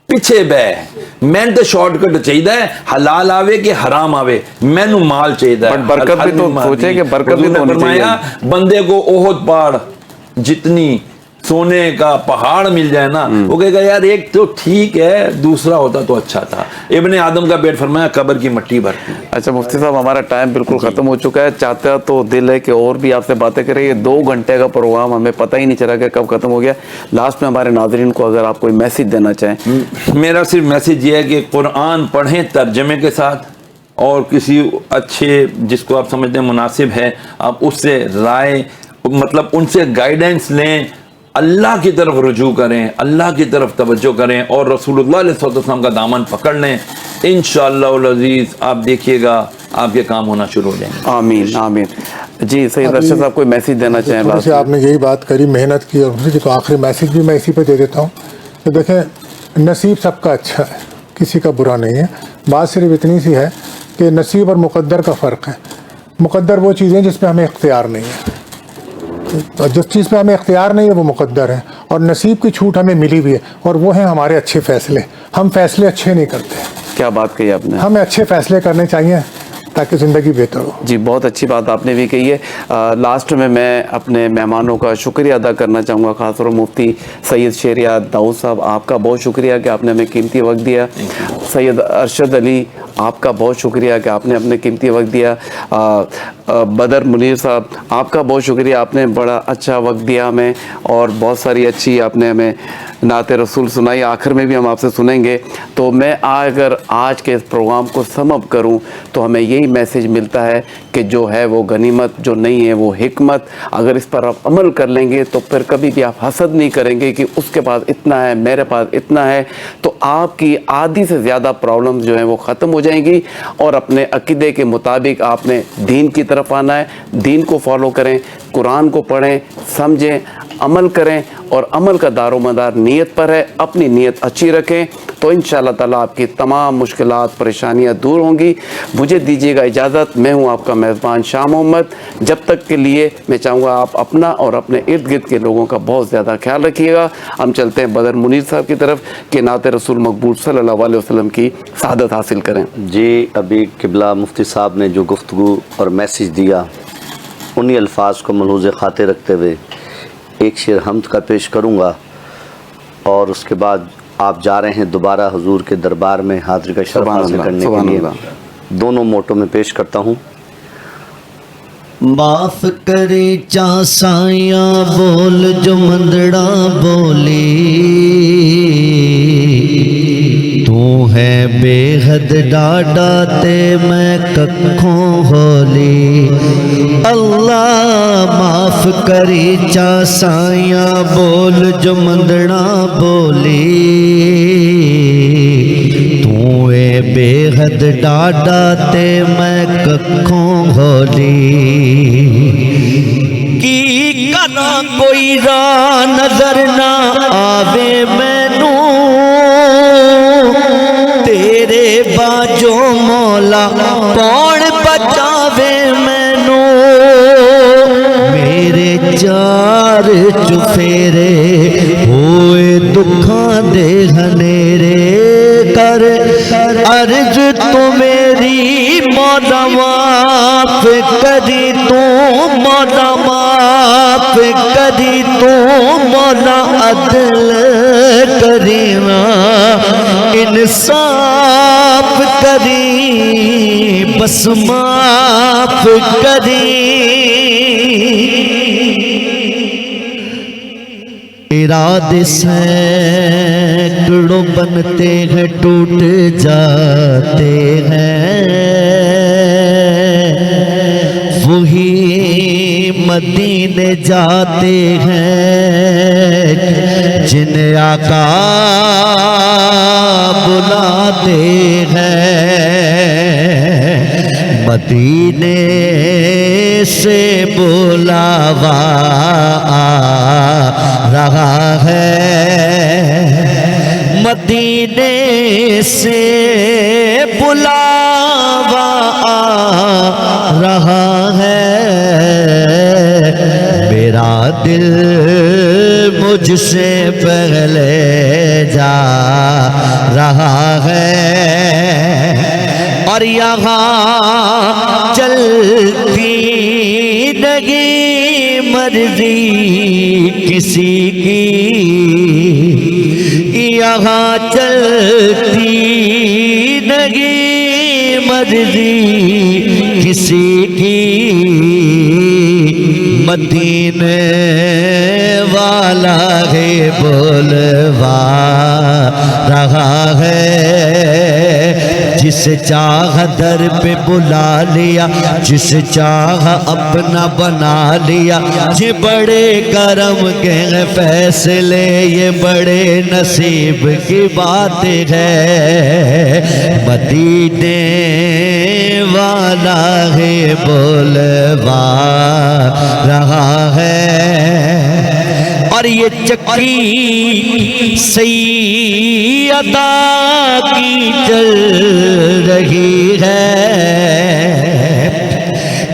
پیچھے بے، میں تو شارٹ کٹ چاہیے، حلال آوے کہ حرام آوے، میں نو مال چاہیے. برکت بھی تو سوچے کہ برکت بھی تو ہونی چاہیے. بندے کو احد پہاڑ جتنی سونے کا پہاڑ مل جائے نا، وہ کہے گا یار ایک تو ٹھیک ہے، دوسرا ہوتا تو اچھا تھا. ابن آدم کا پیٹ فرمایا قبر کی مٹی بھرتی. اچھا مفتی صاحب، ہمارا ٹائم بالکل ختم ہو چکا ہے. چاہتا تو دل ہے کہ اور بھی آپ سے باتیں کریں. یہ 2 گھنٹے کا پروگرام ہمیں پتہ ہی نہیں چلا کہ کب ختم ہو گیا. لاسٹ میں ہمارے ناظرین کو اگر آپ کوئی میسج دینا چاہیں. میرا صرف میسج یہ ہے کہ قرآن پڑھیں ترجمے کے ساتھ، اور کسی اچھے جس کو آپ سمجھتے ہیں مناسب ہے آپ اس سے رائے، مطلب ان سے گائیڈنس لیں، اللہ کی طرف رجوع کریں، اللہ کی طرف توجہ کریں اور رسول اللہ علیہ وسلم کا دامن پکڑ لیں. انشاءاللہ العزیز آپ دیکھیے گا آپ کے کام ہونا شروع ہو جائیں گے. آمین آمین. جی سید ارشد صاحب کوئی میسج دینا چاہیں؟ جیسے آپ نے یہی بات کری محنت کی، اور تو آخری میسج بھی میں اسی پہ دے دیتا ہوں کہ دیکھیں نصیب سب کا اچھا ہے، کسی کا برا نہیں ہے. بات صرف اتنی سی ہے کہ نصیب اور مقدر کا فرق ہے. مقدر وہ چیزیں جس پہ ہمیں اختیار نہیں ہے، جس چیز پہ ہمیں اختیار نہیں ہے وہ مقدر ہے، اور نصیب کی چھوٹ ہمیں ملی ہوئی ہے، اور وہ ہیں ہمارے اچھے فیصلے. ہم فیصلے اچھے نہیں کرتے. کیا بات کہی آپ نے. ہمیں اچھے فیصلے کرنے چاہیے تاکہ زندگی بہتر ہو. جی بہت اچھی بات آپ نے بھی کہی ہے. لاسٹ میں اپنے مہمانوں کا شکریہ ادا کرنا چاہوں گا، خاص طور مفتی سید شہریار داؤد صاحب، آپ کا بہت شکریہ کہ آپ نے ہمیں قیمتی وقت دیا. سید ارشد علی، آپ کا بہت شکریہ کہ آپ نے اپنے قیمتی وقت دیا. بدر منیر صاحب، آپ کا بہت شکریہ، آپ نے بڑا اچھا وقت دیا ہمیں، اور بہت ساری اچھی آپ نے ہمیں نعت رسول سنائی. آخر میں بھی ہم آپ سے سنیں گے. تو میں اگر آج کے اس پروگرام کو سم اپ کروں تو ہمیں یہی میسج ملتا ہے کہ جو ہے وہ غنیمت، جو نہیں ہے وہ حکمت. اگر اس پر آپ عمل کر لیں گے تو پھر کبھی بھی آپ حسد نہیں کریں گے کہ اس کے پاس اتنا ہے میرے پاس اتنا ہے. تو آپ کی آدھی سے زیادہ پرابلمز جو ہیں وہ ختم ہو جائیں گی، اور اپنے عقیدے کے مطابق آپ نے دین کی طرف آنا ہے. دین کو فالو کریں، قرآن کو پڑھیں، سمجھیں، عمل کریں، اور عمل کا دار و مدار نیت پر ہے. اپنی نیت اچھی رکھیں تو انشاءاللہ تعالیٰ آپ کی تمام مشکلات پریشانیاں دور ہوں گی. مجھے دیجیے گا اجازت. میں ہوں آپ کا میزبان شاہ محمد. جب تک کے لیے میں چاہوں گا آپ اپنا اور اپنے ارد گرد کے لوگوں کا بہت زیادہ خیال رکھیے گا. ہم چلتے ہیں بدر منیر صاحب کی طرف کہ نعت رسول مقبول صلی اللہ علیہ وسلم کی سعادت حاصل کریں. جی ابھی قبلہ مفتی صاحب نے جو گفتگو اور میسج دیا، انہی الفاظ کو ملحوظ خاطر رکھتے ہوئے ایک شعر حمد کا پیش کروں گا، اور اس کے بعد آپ جا رہے ہیں دوبارہ حضور کے دربار میں حاضری کا شرف حاصل کرنے کے لیے. دونوں موٹوں میں پیش کرتا ہوں. معاف کرے چا سائیاں بول جو مندڑا بولی، تو ہے بے حد ڈاڈا تے میں ککھوں ہولی. کری چا سائیاں بول جو مندڑا بولی تو اے بے حد ڈاڈا تے میں ککھوں ہولی کی کنا کوئی راہ نظر نہ آوے مینوں تیرے باجو مولا کون بچاوے مینوں میرے چار چفیرے ہوئے دکھاں دے ہنیرے کر عرض تو میری مولا معاف کری تو مولا معاف کری تو مولا عدل کرینا انصاف کری بس معاف کری ارادے سینکڑوں بنتے ہیں ٹوٹ جاتے ہیں وہی مدینے جاتے ہیں جن آقا بلاتے ہیں مدینے سے بلاوا رہا ہے مدینے سے بلاوا رہا ہے میرا دل مجھ سے پہلے جا رہا ہے اور یہاں چلتی نہیں مرضی کسی کی یہاں چلتی نہیں مرضی کسی کی مدینے والا ہے بولوا رہا ہے جس چاہ در پہ بلا لیا جس چاہ اپنا بنا لیا یہ بڑے کرم کے فیصلے یہ بڑے نصیب کی بات ہے مدینے والا ہے بولوا رہا ہے اور یہ چکی سیدہ کی چل رہی ہے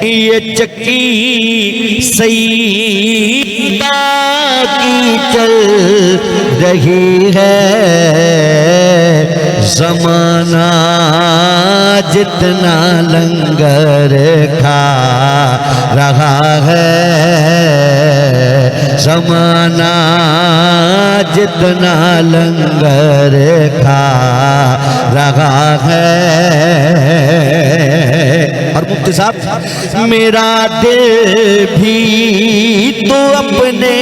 یہ چکی سیدہ کی چل رہی ہے زمانہ جتنا لنگر کھا رہا ہے زمانہ جتنا لنگر کھا رہا ہے اور مفتی صاحب میرا دل بھی تو اپنے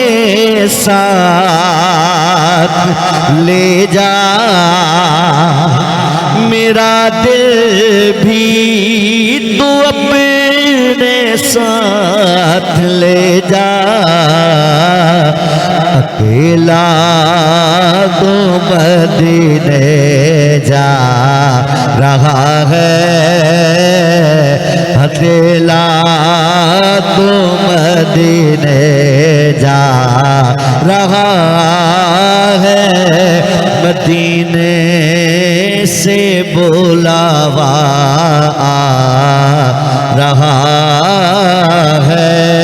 ساتھ لے جا میرا دل بھی تو اپنے ساتھ لے جا اکیلا تو مدینے جا رہا ہے اکیلا تو مدینے جا رہا ہے مدینے سے بلاوا رہا ہے